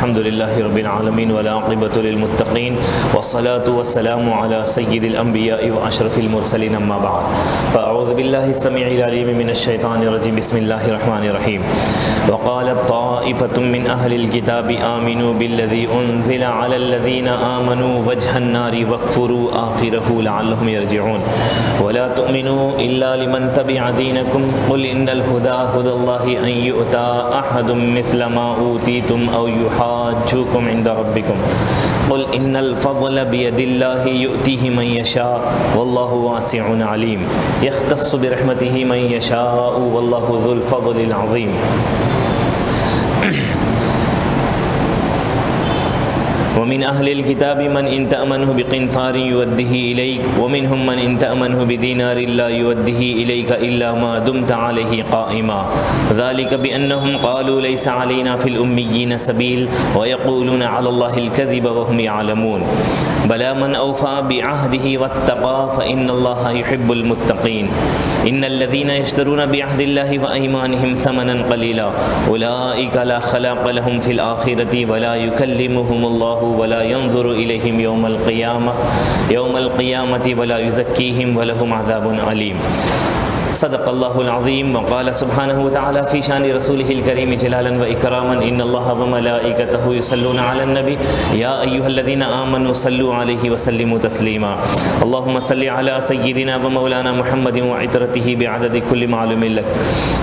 الحمد للہ رب العالمین والعاقبۃ للمتقین والصلاة والسلام علی سید الانبیاء واشرف المرسلین اما بعد فاعوذ باللہ السمیع العلیم من الشیطان الرجیم بسم اللہ الرحمن الرحیم وقالت طائفة من اہل الکتاب آمنوا بالذی انزل علی الذین آمنوا وجہ النار واکفروا آخرہ لعلہم یرجعون ولا تؤمنوا الا لمن تبع دینکم قل ان الہدى ہدى اللہ ان یؤتى احد مثل ما اوتیتم او یحاجوکم عند ربکم قل ان الفضل بید اللہ یؤتیہ من یشاء واللہ واسع علیم یختص برحمتہ من یشاء واللہ ذو الفضل العظیم ومن أهل الكتاب من إن تأمنه بقنطار يوده إليك ومنهم من إن تأمنه بدينار لا يوده إليك إلا ما دمت عليه قائما ذلك بأنهم قالوا ليس علينا في الأميين سبيل ويقولون على الله الكذب وهم يعلمون بلى من أوفى بعهده واتقى فإن الله يحب المتقين إن الذين يشترون بعهد الله وأيمانهم ثمنا قليلا أولئك لا خلاق لهم في الآخرة ولا يكلمهم الله ولا ينظر إليهم يوم القيامة ولا يزكيهم ولهم عذاب أليم صدق اللہ العظیم وقال سبحانہ وتعالی فی شان رسولہ الکریم جلالا واکراما ان اللہ وملائکتہ یصلون علی النبی یا ایھا الذین آمنوا صلوا علیہ وسلموا تسلیما اللہم صل علی سیدنا ومولانا محمد وعطرتہ بعدد کل معلوم لک۔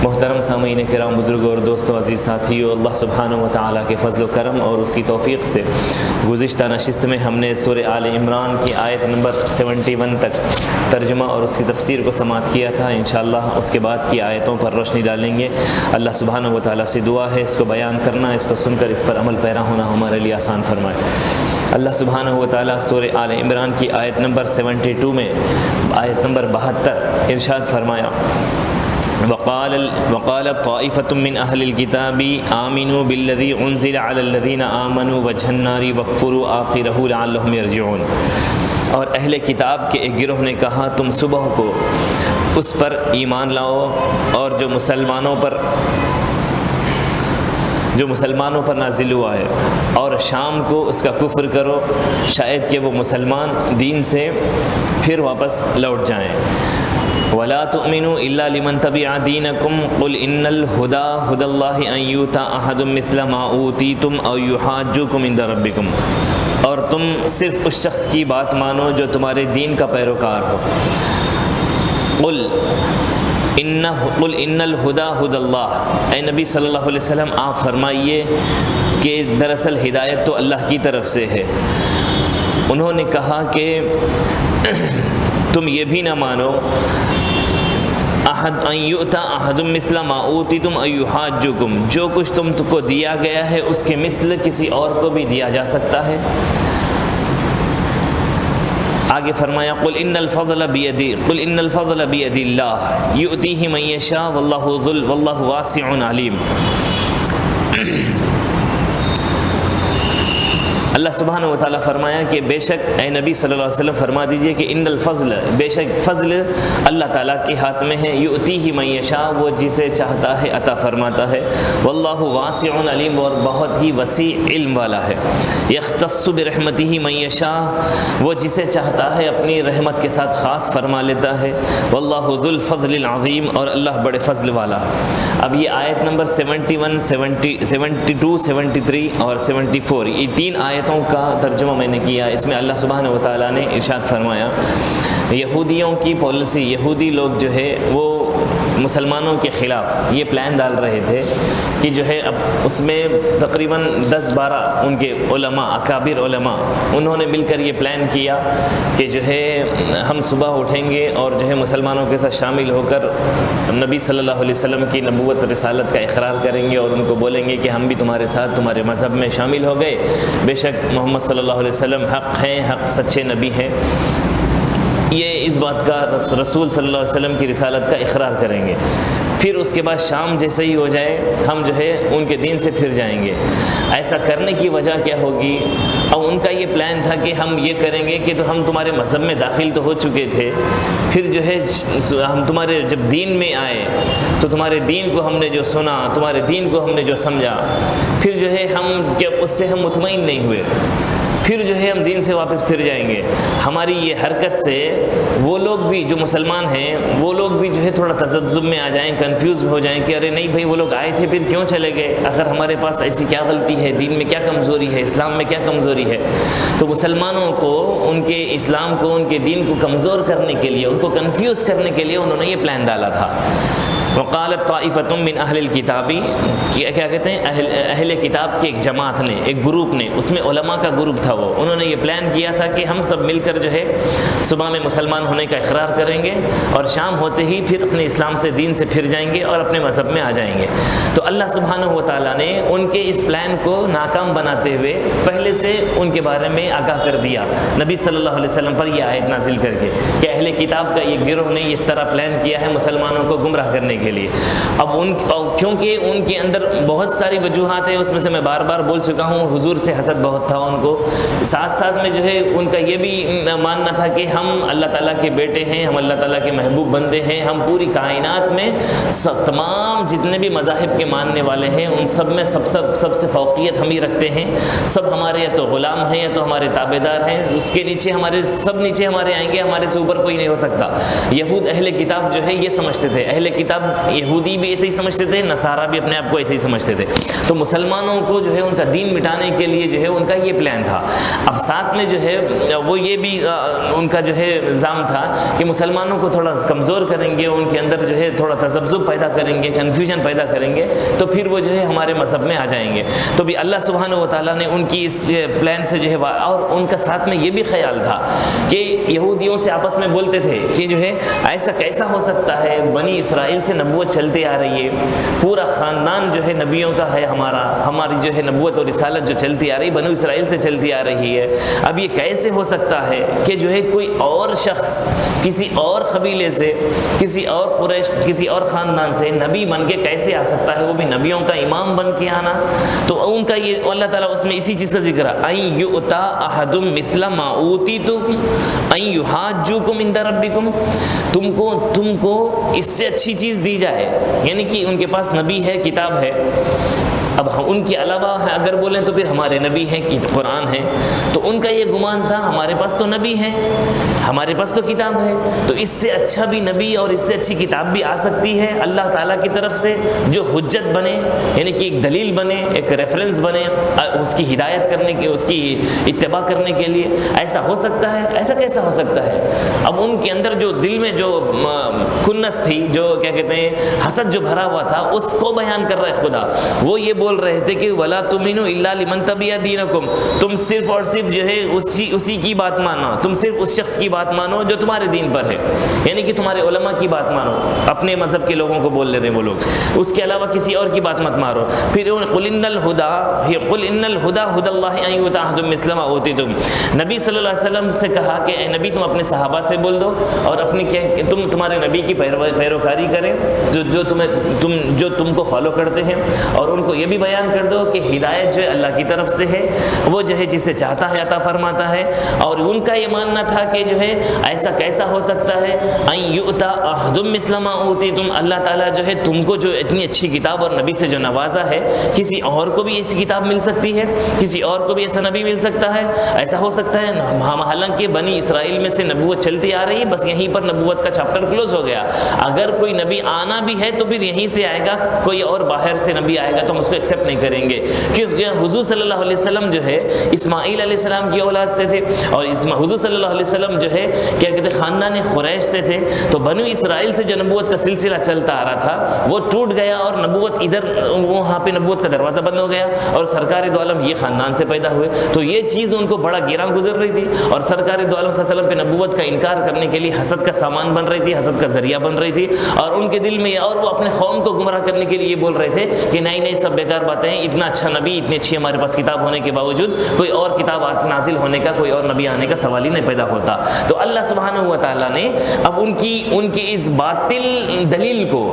محترم سامعین کرام، بزرگوں اور دوستوں، عزیز ساتھیوں، اللہ سبحانہ وتعالی کے فضل و کرم اور اس کی توفیق سے گزشتہ نشست میں ہم نے سورہ آل عمران کی آیت نمبر 71 تک ترجمہ اور اس کی تفسیر کو سماعت کیا تھا۔ انشاءاللہ اس کے بعد کی آیتوں پر روشنی ڈالیں گے۔ اللہ سبحانہ و تعالیٰ سے دعا ہے اس کو بیان کرنا، اس کو سن کر اس پر عمل پیرا ہونا ہمارے لیے آسان فرمائے۔ اللہ سبحانہ و تعالیٰ سورہ آل عمران کی آیت نمبر 72 میں آیت نمبر 72 ارشاد فرمایا وقالت طائفة من أهل الكتاب آمنوا بالذي أنزل على الذين آمنوا وجه النار واكفروا آخره لعلهم يرجعون۔ اور اہل کتاب کے ایک گروہ نے کہا تم صبح کو اس پر ایمان لاؤ اور جو مسلمانوں پر نازل ہوا ہے، اور شام کو اس کا کفر کرو، شاید کہ وہ مسلمان دین سے پھر واپس لوٹ جائیں۔ ولا تؤمنوا الا لمن تبع دینکم قل ان الہدى ہدى اللہ ان یؤتی احد مثل ما اوتیتم او یحاجوکم عند ربکم، اور تم صرف اس شخص کی بات مانو جو تمہارے دین کا پیروکار ہو۔ قل ان الہدى ہدى اللہ، اے نبی صلی اللہ علیہ وسلم آپ فرمائیے کہ دراصل ہدایت تو اللہ کی طرف سے ہے۔ انہوں نے کہا کہ تم یہ بھی نہ مانو ان یؤتی احد مثل ما اوتیتم او یحاجوکم، جو کچھ تم کو دیا گیا ہے اس کے مثل کسی اور کو بھی دیا جا سکتا ہے۔ آگے فرمایا قل ان الفضل بید اللہ یؤتیہ من یشاء واللہ واسع علیم۔ اللہ سبحانہ و تعالیٰ فرمایا کہ بے شک اے نبی صلی اللہ علیہ وسلم فرما دیجئے کہ ان الفضل، بے شک فضل اللہ تعالیٰ کے ہاتھ میں ہے، یؤتیہ من یشاء، وہ جسے چاہتا ہے عطا فرماتا ہے، واللہ واسع علیم، اور بہت ہی وسیع علم والا ہے، یختص برحمتہ من یشاء، وہ جسے چاہتا ہے اپنی رحمت کے ساتھ خاص فرما لیتا ہے، واللہ ذو الفضل العظیم، اور اللہ بڑے فضل والا ہے۔ اب یہ آیت نمبر 71 72 73 اور 74 یہ تین آیتوں کا ترجمہ میں نے کیا۔ اس میں اللہ سبحانہ و تعالیٰ نے ارشاد فرمایا یہودیوں کی پالیسی، یہودی لوگ جو ہے وہ مسلمانوں کے خلاف یہ پلان ڈال رہے تھے کہ جو ہے اب اس میں تقریباً 10-12 ان کے علماء، اکابر علماء، انہوں نے مل کر یہ پلان کیا کہ جو ہے ہم صبح اٹھیں گے اور جو ہے مسلمانوں کے ساتھ شامل ہو کر نبی صلی اللہ علیہ وسلم کی نبوت رسالت کا اقرار کریں گے اور ان کو بولیں گے کہ ہم بھی تمہارے ساتھ تمہارے مذہب میں شامل ہو گئے، بے شک محمد صلی اللہ علیہ وسلم حق ہیں، حق سچے نبی ہیں۔ یہ اس بات کا رسول صلی اللہ علیہ وسلم کی رسالت کا اقرار کریں گے۔ پھر اس کے بعد شام جیسے ہی ہو جائے ہم جو ہے ان کے دین سے پھر جائیں گے۔ ایسا کرنے کی وجہ کیا ہوگی؟ اب ان کا یہ پلان تھا کہ ہم یہ کریں گے کہ تو ہم تمہارے مذہب میں داخل تو ہو چکے تھے، پھر جو ہے ہم تمہارے جب دین میں آئے تو تمہارے دین کو ہم نے جو سنا، تمہارے دین کو ہم نے جو سمجھا، پھر جو ہے اس سے ہم مطمئن نہیں ہوئے، پھر جو ہے ہم دین سے واپس پھر جائیں گے۔ ہماری یہ حرکت سے وہ لوگ بھی جو مسلمان ہیں وہ لوگ بھی جو ہے تھوڑا تذبذب میں آ جائیں، کنفیوز ہو جائیں کہ ارے نہیں بھائی وہ لوگ آئے تھے پھر کیوں چلے گئے، اگر ہمارے پاس ایسی کیا غلطی ہے، دین میں کیا کمزوری ہے، اسلام میں کیا کمزوری ہے۔ تو مسلمانوں کو ان کے اسلام کو، ان کے دین کو کمزور کرنے کے لیے، ان کو کنفیوز کرنے کے لیے انہوں نے یہ پلان ڈالا تھا۔ وقالت طائفۃ من اہل الکتاب، کیا کہتے ہیں، اہل کتاب کے ایک جماعت نے، ایک گروپ نے، اس میں علماء کا گروپ تھا، وہ انہوں نے یہ پلان کیا تھا کہ ہم سب مل کر جو ہے صبح میں مسلمان ہونے کا اقرار کریں گے اور شام ہوتے ہی پھر اپنے اسلام سے، دین سے پھر جائیں گے اور اپنے مذہب میں آ جائیں گے۔ تو اللہ سبحانہ و تعالیٰ نے ان کے اس پلان کو ناکام بناتے ہوئے پہلے سے ان کے بارے میں آگاہ کر دیا نبی صلی اللہ علیہ وسلم پر یہ آیت نازل کر کے کہ اہل کتاب کا یہ گروہ نے اس طرح پلان کیا ہے مسلمانوں کو گمراہ کرنے کے لیے۔ اب کیونکہ ان کے اندر بہت ساری وجوہات ہیں، اس میں سے میں بار بار بول چکا ہوں، حضور سے حسد بہت تھا ان کو، ساتھ ساتھ میں جو ہے ان کا یہ بھی ماننا تھا کہ ہم اللہ تعالیٰ کے بیٹے ہیں، ہم اللہ تعالیٰ کے محبوب بندے ہیں، ہم پوری کائنات میں تمام جتنے بھی مذاہب کے ماننے والے ہیں ان سب میں سب سے فوقیت ہم ہی رکھتے ہیں، سب ہمارے یا تو غلام ہیں یا تو ہمارے تابع دار ہیں، اس کے نیچے ہمارے سب نیچے ہمارے آئیں گے، ہمارے سے اوپر کوئی نہیں ہو سکتا۔ یہود اہل کتاب جو ہے یہ سمجھتے تھے، اہل کتاب یہودی بھی ایسے ہی سمجھتے تھے، نصارہ بھی اپنے آپ کو ایسے ہی سمجھتے تھے۔ تو مسلمانوں کو جو ہے ان کا دین مٹانے کے لیے جو ہے ان کا یہ پلان تھا۔ اب ساتھ میں جو ہے وہ یہ بھی ان کا جو ہے الزام تھا کہ مسلمانوں کو تھوڑا کمزور کریں گے، ان کے اندر جو ہے تھوڑا تذبذب پیدا کریں گے، کنفیوژن پیدا کریں گے، تو پھر وہ جو ہے ہمارے مذہب میں آ جائیں گے۔ تو بھی اللہ سبحانہ و تعالیٰ نے ان کی اس پلان سے جو ہے، اور ان کا ساتھ میں یہ بھی خیال تھا کہ یہودیوں سے آپس میں بولتے تھے کہ جو ہے ایسا کیسا ہو سکتا ہے، بنی اسرائیل سے نبوت چلتے آ رہی ہے، پورا خاندان جو ہے نبیوں کا ہے، ہماری جو ہے نبوت اور رسالت جو چلتی آ رہی بنو اسرائیل سے چلتی آ رہی ہے، اب یہ کیسے ہو سکتا ہے کہ جو ہے کوئی اور شخص کسی اور قبیلے سے، کسی اور قریش، کسی اور خاندان سے نبی بن کے کیسے آ سکتا ہے، وہ بھی نبیوں کا امام بن کے آنا۔ تو ان کا یہ اللہ تعالیٰ اس میں اسی چیز کا ذکر ہے، ان یؤتا احد مثل ما اوتیتم ان یحاجوکم عند ربکم، تم کو اس سے اچھی چیز دی جائے، یعنی کہ ان کے پاس نبی ہے، کتاب ہے، اب ان کے علاوہ اگر بولیں تو پھر ہمارے نبی ہیں، قرآن ہے، تو ان کا یہ گمان تھا ہمارے پاس تو نبی ہیں، ہمارے پاس تو کتاب ہے، تو اس سے اچھا بھی نبی اور اس سے اچھی کتاب بھی آ سکتی ہے اللہ تعالیٰ کی طرف سے، جو حجت بنے، یعنی کہ ایک دلیل بنے، ایک ریفرنس بنے اس کی ہدایت کرنے کے، اس کی اتباع کرنے کے لیے۔ ایسا ہو سکتا ہے؟ ایسا کیسا ہو سکتا ہے؟ اب ان کے اندر جو دل میں جو کنس تھی، جو کیا کہتے ہیں حسد جو بھرا ہوا تھا، اس کو بیان کر رہا ہے خدا۔ وہ یہ بول رہے تھے کہ وَلَا تُؤْمِنُوا إِلَّا لِمَنْ تَبِعَ دِينَكُمْ، تم صرف اور صرف جو ہے اسی کی بات مانو، تم صرف اس شخص کی بات مانو جو تمہارے دین پر ہے، یعنی کہ تمہارے علماء کی بات مانو، اپنے مذہب کے لوگوں کو بول لے رہے ہیں وہ لوگ، اس کے علاوہ کسی اور کی بات مت مارو۔ پھر قُلْ إِنَّ الْهُدَى هُدَى اللَّهِ أَن يُؤْتَىٰ أَحَدٌ مِثْلَ مَا أُوتِيتُمْ، نبی صلی اللہ علیہ وسلم سے کہا کہ اے نبی تم اپنے صحابہ سے بول دو اور تمہارے نبی کی پیروکاری کریں جو تم کو فالو کرتے ہیں، اور ان کو یہ بھی بیان کر دو کہ ہدایت جو ہے اللہ کی طرف سے ہے، وہ جو ہے جسے چاہتا ہے عطا فرماتا ہے۔ اور ان کا یہ ماننا تھا کہ جو ہے ایسا کیسا ہو سکتا ہے، ان یؤتا احد مثل ما اوتیتم، اللہ تعالیٰ جو ہے تم کو جو اتنی اچھی کتاب اور نبی سے جو نوازا ہے، کسی اور کو بھی ایسی کتاب مل سکتی ہے، کسی اور کو بھی ایسا نبی مل سکتا ہے، ایسا ہو سکتا ہے۔ حالانکہ بنی اسرائیل میں سے نبوت چلتی آ رہی ہے، بس یہیں پر نبوت کا چیپٹر کلوز ہو گیا۔ اگر کوئی نبی آنا بھی ہے تو پھر یہیں سے آئے گا، کوئی اور باہر سے نبی آئے گا تو ہم اس کو ایکسیپٹ نہیں کریں گے، کیونکہ حضور صلی اللہ علیہ وسلم جو ہے اسماعیل علیہ السلام کی اولاد سے تھے، اور حضور صلی اللہ علیہ وسلم جو ہے کیا کہتے ہیں خاندان قریش سے تھے، تو بنو اسرائیل سے جو نبوت کا سلسلہ چلتا آ رہا تھا وہ ٹوٹ گیا، اور نبوت ادھر وہاں پہ نبوت کا دروازہ بند ہو گیا، اور سرکار دو عالم یہ خاندان سے پیدا ہوئے، تو یہ چیز ان کو بڑا گراں گزر رہی تھی، اور سرکار دو عالم صلی اللہ علیہ وسلم پہ نبوت کا انکار کرنے کے لیے حسد کا سامان بن رہی تھی، حسد کا ذریعہ بن رہی تھی، اور ان کے دل میں، اور وہ اپنے قوم کو گمراہ کرنے کے لیے یہ بول رہے تھے کہ نہیں سب بیکار باتیں ہیں. اتنا اچھا نبی، اتنی اچھی ہمارے پاس کتاب ہونے کے باوجود کوئی اور کتاب نازل ہونے کا، کوئی اور نبی آنے کا سوال ہی نہیں پیدا ہوتا. تو اللہ سبحانہ و تعالیٰ نے اب ان کی اس باطل دلیل کو،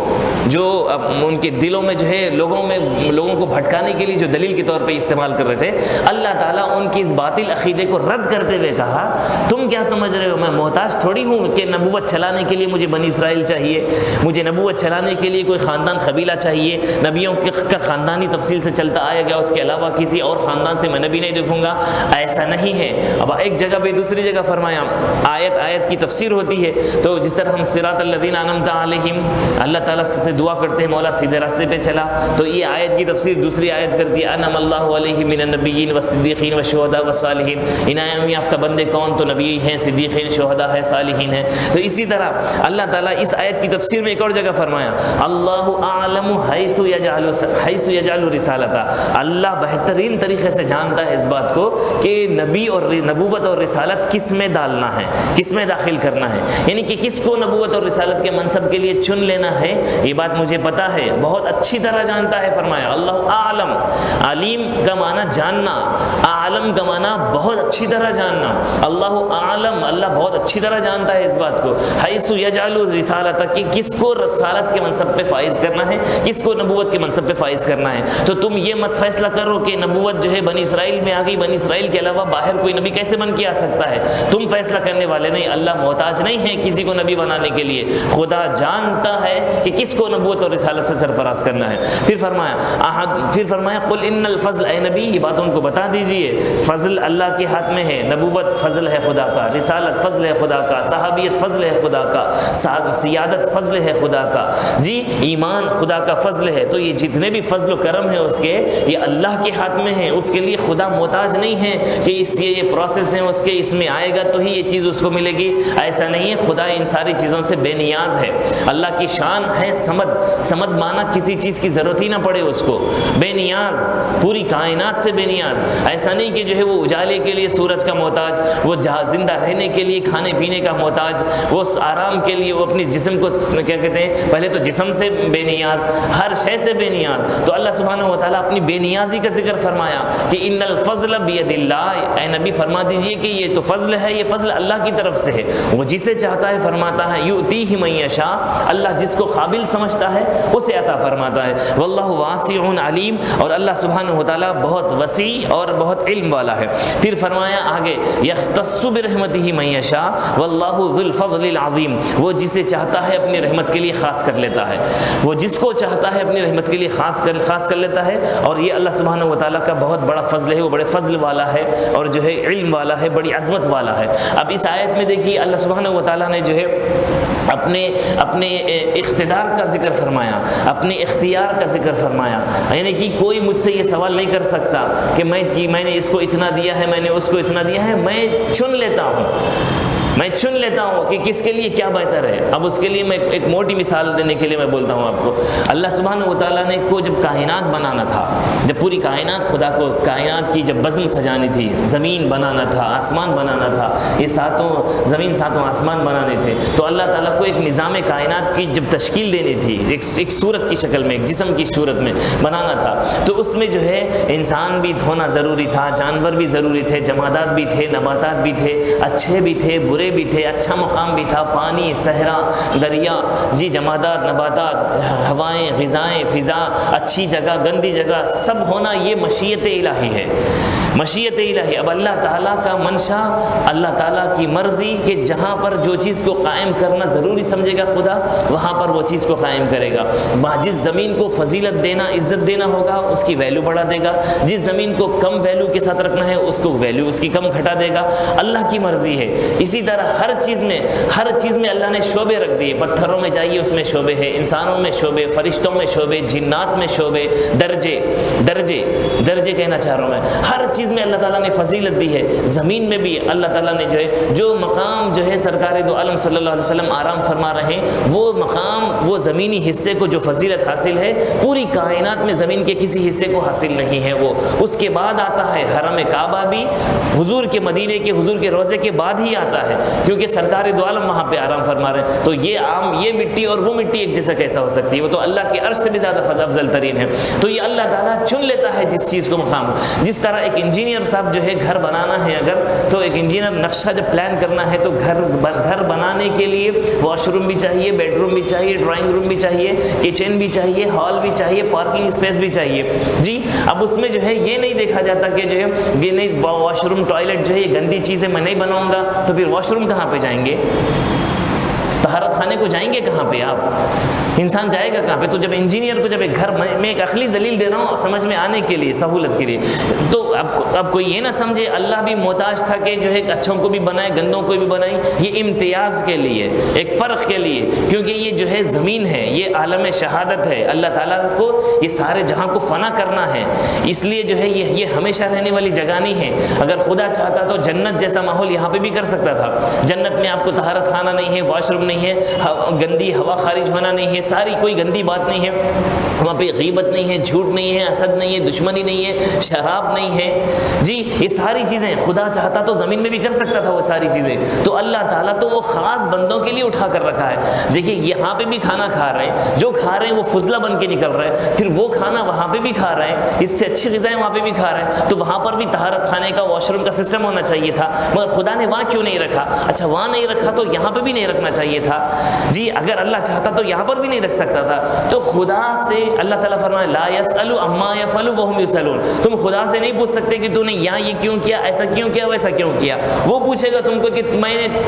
جو اب ان کے دلوں میں جو ہے لوگوں کو بھٹکانے کے لیے جو دلیل کے طور پہ استعمال کر رہے تھے، اللہ تعالیٰ ان کی اس باطل عقیدے کو رد کرتے ہوئے کہا تم کیا سمجھ رہے ہو، میں محتاج تھوڑی ہوں کہ نبوت چلانے کے لیے مجھے بنی اسرائیل چاہیے، مجھے نبوت چلانے کے لیے کوئی خاندان قبیلہ چاہیے، نبیوں کا خاندانی تفصیل سے چلتا آیا گیا، اس کے علاوہ کسی اور خاندان سے میں نبی نہیں دیکھوں گا. ایسا نہیں ہے. اب ایک جگہ پہ دوسری جگہ فرمایا، آیت کی تفسیر ہوتی ہے. تو جس طرح ہم صراط الذین انعمت علیہم، اللہ تعالیٰ سے دعا کرتے ہیں مولا سیدھے راستے پہ چلا، تو یہ آیت کی تفسیر دوسری آیت کرتی ہے انعم اللہ علیہم من النبیین والصدیقین والشہداء والصالحین. انعام یافتہ بندے کون؟ تو نبی ہیں، صدیقین، شہداء ہیں، صالحین ہیں. تو اسی طرح اللہ تعالیٰ اس آیت کی تفسیر میں ایک اور جگہ فرمایا اللہ اعلم حیث یجعل رسالتہ، اللہ بہترین طریقے سے جانتا ہے اس بات کو کہ نبی اور نبوت اور رسالت کس میں ڈالنا ہے، کس میں داخل کرنا ہے، یعنی کہ کس کو نبوت اور رسالت کے منصب کے لیے چن لینا ہے. یہ بات مجھے پتا ہے، بہت اچھی طرح جانتا ہے. فرمایا اللہ اعلم، علیم کا معنی جاننا، عالم کا معنی بہت اچھی طرح جاننا. اللہ عالم، اللہ بہت اچھی طرح جانتا ہے اس بات کو. حیث یجعل رسالتہ، کہ کس کو رسالت کے منصب پہ فائز کرنا ہے، کس کو نبوت کے منصب پہ فائز کرنا ہے. تو تم یہ مت فیصلہ کرو کہ نبوت جو ہے بنی اسرائیل میں آ گئی، بنی اسرائیل کے علاوہ باہر کوئی نبی کیسے بن کے آ سکتا ہے. تم فیصلہ کرنے والے نہیں. اللہ محتاج نہیں ہے کسی کو نبی بنانے کے لیے. خدا جانتا ہے کہ کس کو نبوت اور رسالت سے سرفراز کرنا ہے. پھر فرمایا قل ان الفضل، اے نبی یہ بات ان کو بتا دیجئے، فضل اللہ کے ہاتھ میں ہے. نبوت فضل ہے خدا کا، رسالت فضل ہے خدا کا، صحابیت فضل ہے خدا کا، سیادت فضل ہے خدا کا، جی ایمان خدا کا فضل ہے. تو یہ جتنے بھی فضل و کرم ہیں اس کے، یہ اللہ کے ہاتھ میں ہیں. اس کے لیے خدا محتاج نہیں ہے کہ یہ پروسیس ہیں اس کے، اس میں آئے گا تو ہی یہ چیز اس کو ملے گی. ایسا نہیں ہے. خدا ان ساری چیزوں سے بے نیاز ہے. اللہ کی شان ہے سمد مانا کسی چیز کی ضرورت ہی نہ پڑے اس کو، بے نیاز، پوری کائنات سے بے نیاز. ایسا نہیں کہ جو ہے وہ اجالے کے لیے سورج کا محتاج، وہ زندہ رہنے کے لیے کھانے پینے کا محتاج، وہ آرام کے لیے وہ اپنی جسم کو کیا کہتے ہیں، پہلے تو جسم سے بے نیاز، ہر شے سے بے نیاز. تو اللہ سبحانہ و تعالیٰ اپنی بے نیازی کا ذکر فرمایا کہ ان الفضل بید اللہ. اے نبی فرما دیجئے کہ یہ تو فضل ہے، یہ فضل اللہ کی طرف سے ہے. وہ جسے چاہتا ہے فرماتا ہے، یؤتیہ من یشاء، اللہ جس کو قابل سمجھتا ہے اسے عطا فرماتا ہے. واللہ واسع علیم، اور اللہ سبحانہ و تعالیٰ بہت وسیع اور بہت علم والا ہے. پھر فرمایا آگے یختص برحمتہ من یشاء واللہ ذو الفضل العظیم، وہ جسے چاہتا ہے اپنی رحمت کے لیے خاص کر لیتا ہے. وہ جس کو چاہتا ہے اپنی رحمت کے لیے خاص کر لیتا ہے. اور یہ اللہ سبحانہ و تعالیٰ کا بہت بڑا فضل ہے. وہ بڑے فضل والا ہے اور جو ہے علم والا ہے، بڑی عظمت والا ہے. اب اس آیت میں دیکھیے اللہ سبحانہ و تعالیٰ نے جو ہے اپنے اقتدار کا ذکر فرمایا، اپنے اختیار کا ذکر فرمایا. یعنی کہ کوئی مجھ سے یہ سوال نہیں کر سکتا کہ میں نے اس کو اتنا دیا ہے، میں نے اس کو اتنا دیا ہے. میں چن لیتا ہوں کہ کس کے لیے کیا بہتر ہے. اب اس کے لیے میں ایک موٹی مثال دینے کے لیے میں بولتا ہوں آپ کو. اللہ سبحانہ و تعالیٰ نے کو جب کائنات بنانا تھا، جب پوری کائنات، خدا کو کائنات کی جب بزم سجانی تھی، زمین بنانا تھا، آسمان بنانا تھا، یہ ساتوں آسمان بنانے تھے، تو اللہ تعالیٰ کو ایک نظام کائنات کی جب تشکیل دینی تھی، ایک صورت کی شکل میں، ایک جسم کی صورت میں بنانا تھا، تو اس میں جو ہے انسان بھی ہونا ضروری تھا، جانور بھی ضروری تھے، جمادات بھی تھے، نباتات بھی تھے، اچھے بھی تھے، برے بھی تھے، اچھا مقام بھی تھا، پانی، صحرا، دریا، جی جمادات، نباتات، ہوائیں، غذائیں، فضا، اچھی جگہ، گندی جگہ، سب ہونا یہ مشیت الہی ہے. مشیت الہی. اب اللہ تعالیٰ کا منشا، اللہ تعالیٰ کی مرضی کہ جہاں پر جو چیز کو قائم کرنا ضروری سمجھے گا خدا، وہاں پر وہ چیز کو قائم کرے گا. جس زمین کو فضیلت دینا، عزت دینا ہوگا، اس کی ویلیو بڑھا دے گا. جس زمین کو کم ویلیو کے ساتھ رکھنا ہے، اس کو ویلیو اس کی کم گھٹا دے گا. اللہ کی مرضی ہے. اسی طرح ہر چیز میں اللہ نے شعبے رکھ دیے. پتھروں میں جائیے اس میں شعبے ہیں، انسانوں میں شعبے، فرشتوں میں شعبے، جنات میں شعبے، درجے کہنا چاہ رہا ہوں میں. ہر چیز میں اللہ تعالیٰ نے فضیلت دی ہے. زمین میں بھی اللہ تعالیٰ نے جو مقام جو ہے سرکار دو عالم صلی اللہ علیہ وسلم آرام آرام فرما رہے ہیں، وہ مقام، وہ زمینی حصے کو جو فضیلت حاصل ہے پوری کائنات میں زمین کے کسی حصے کو حاصل نہیں ہے وہ۔ اس کے بعد آتا ہے حرم کعبہ بھی، حضور کے مدینے کے حضور کے روضے کے بعد ہی آتا ہے، کیونکہ سرکار دو عالم وہاں پہ آرام فرما رہے ہیں۔ تو یہ مٹی اور وہ مٹی ایک جیسا کیسا ہو سکتی ہے؟ وہ تو اللہ کے عرش سے بھی زیادہ افضل ترین ہے۔ تو یہ اللہ تعالیٰ چن لیتا ہے جس چیز کو مقام۔ جس طرح ایک انجینئر صاحب جو ہے گھر بنانا ہے اگر، تو ایک انجینئر نقشہ جب پلان کرنا ہے تو گھر بنانے کے لیے واش روم بھی چاہیے، بیڈ روم بھی چاہیے، ڈرائنگ روم بھی چاہیے، کچن بھی چاہیے، ہال بھی چاہیے، پارکنگ اسپیس بھی چاہیے جی۔ اب اس میں جو ہے یہ نہیں دیکھا جاتا کہ جو ہے یہ نہیں واش روم ٹوائلٹ جو ہے یہ گندی چیزیں میں نہیں بناؤں گا، تو پھر واش روم کہاں پہ جائیں گے؟ طہارت خانے کو جائیں گے کہاں پہ؟ آپ انسان جائے گا کہاں پہ؟ تو جب انجینئر کو جب ایک گھر میں ایک عقلی دلیل دے رہا ہوں سمجھ میں آنے کے لیے، سہولت کے لیے، تو اب کوئی یہ نہ سمجھے اللہ بھی محتاج تھا کہ جو ہے اچھوں کو بھی بنائے گندوں کو بھی بنائے، یہ امتیاز کے لیے، ایک فرق کے لیے، کیونکہ یہ جو ہے زمین ہے، یہ عالم شہادت ہے، اللہ تعالیٰ کو یہ سارے جہاں کو فنا کرنا ہے، اس لیے جو ہے یہ ہمیشہ رہنے والی جگہ نہیں ہے۔ اگر خدا چاہتا تو جنت جیسا ماحول یہاں پہ بھی کر سکتا تھا۔ جنت میں آپ کو طہارت خانہ نہیں ہے، واش روم نہیں ہے، گندی ہوا خارج ہونا نہیں ہے، ساری کوئی گندی بات نہیں ہے وہاں پہ، غیبت نہیں ہے، جھوٹ نہیں ہے، حسد نہیں ہے، دشمنی نہیں ہے، شراب نہیں ہے جی۔ یہ ساری چیزیں خدا چاہتا تو زمین میں بھی کر سکتا تھا وہ ساری چیزیں، تو اللہ تعالیٰ تو وہ خاص بندوں کے لیے اٹھا کر رکھا ہے۔ دیکھیے یہاں پہ بھی کھانا کھا رہے ہیں، جو کھا رہے ہیں وہ فضلہ بن کے نکل رہا ہے، پھر وہ کھانا وہاں پہ بھی کھا رہے ہیں، اس سے اچھی غذائیں وہاں پہ بھی کھا رہے ہیں، تو وہاں پر بھی طہارت خانے کا واش روم کا سسٹم ہونا چاہیے تھا، مگر خدا نے وہاں کیوں نہیں رکھا؟ اچھا وہاں نہیں رکھا تو یہاں پہ بھی نہیں رکھنا چاہیے تھا جی۔ اگر اللہ چاہتا تو یہاں پر بھی نہیں رکھ سکتا تھا۔ تو خدا سے اللہ تعالیٰ فرمائے لا يسأل عما يفعل وهم يسألون، تم خدا سے نہیں پوچھ سکتے کہ تو نے یہاں یہ کیوں کیا، ایسا کیوں کیا، ویسا کیوں کیا، وہ پوچھے گا تم کو کہ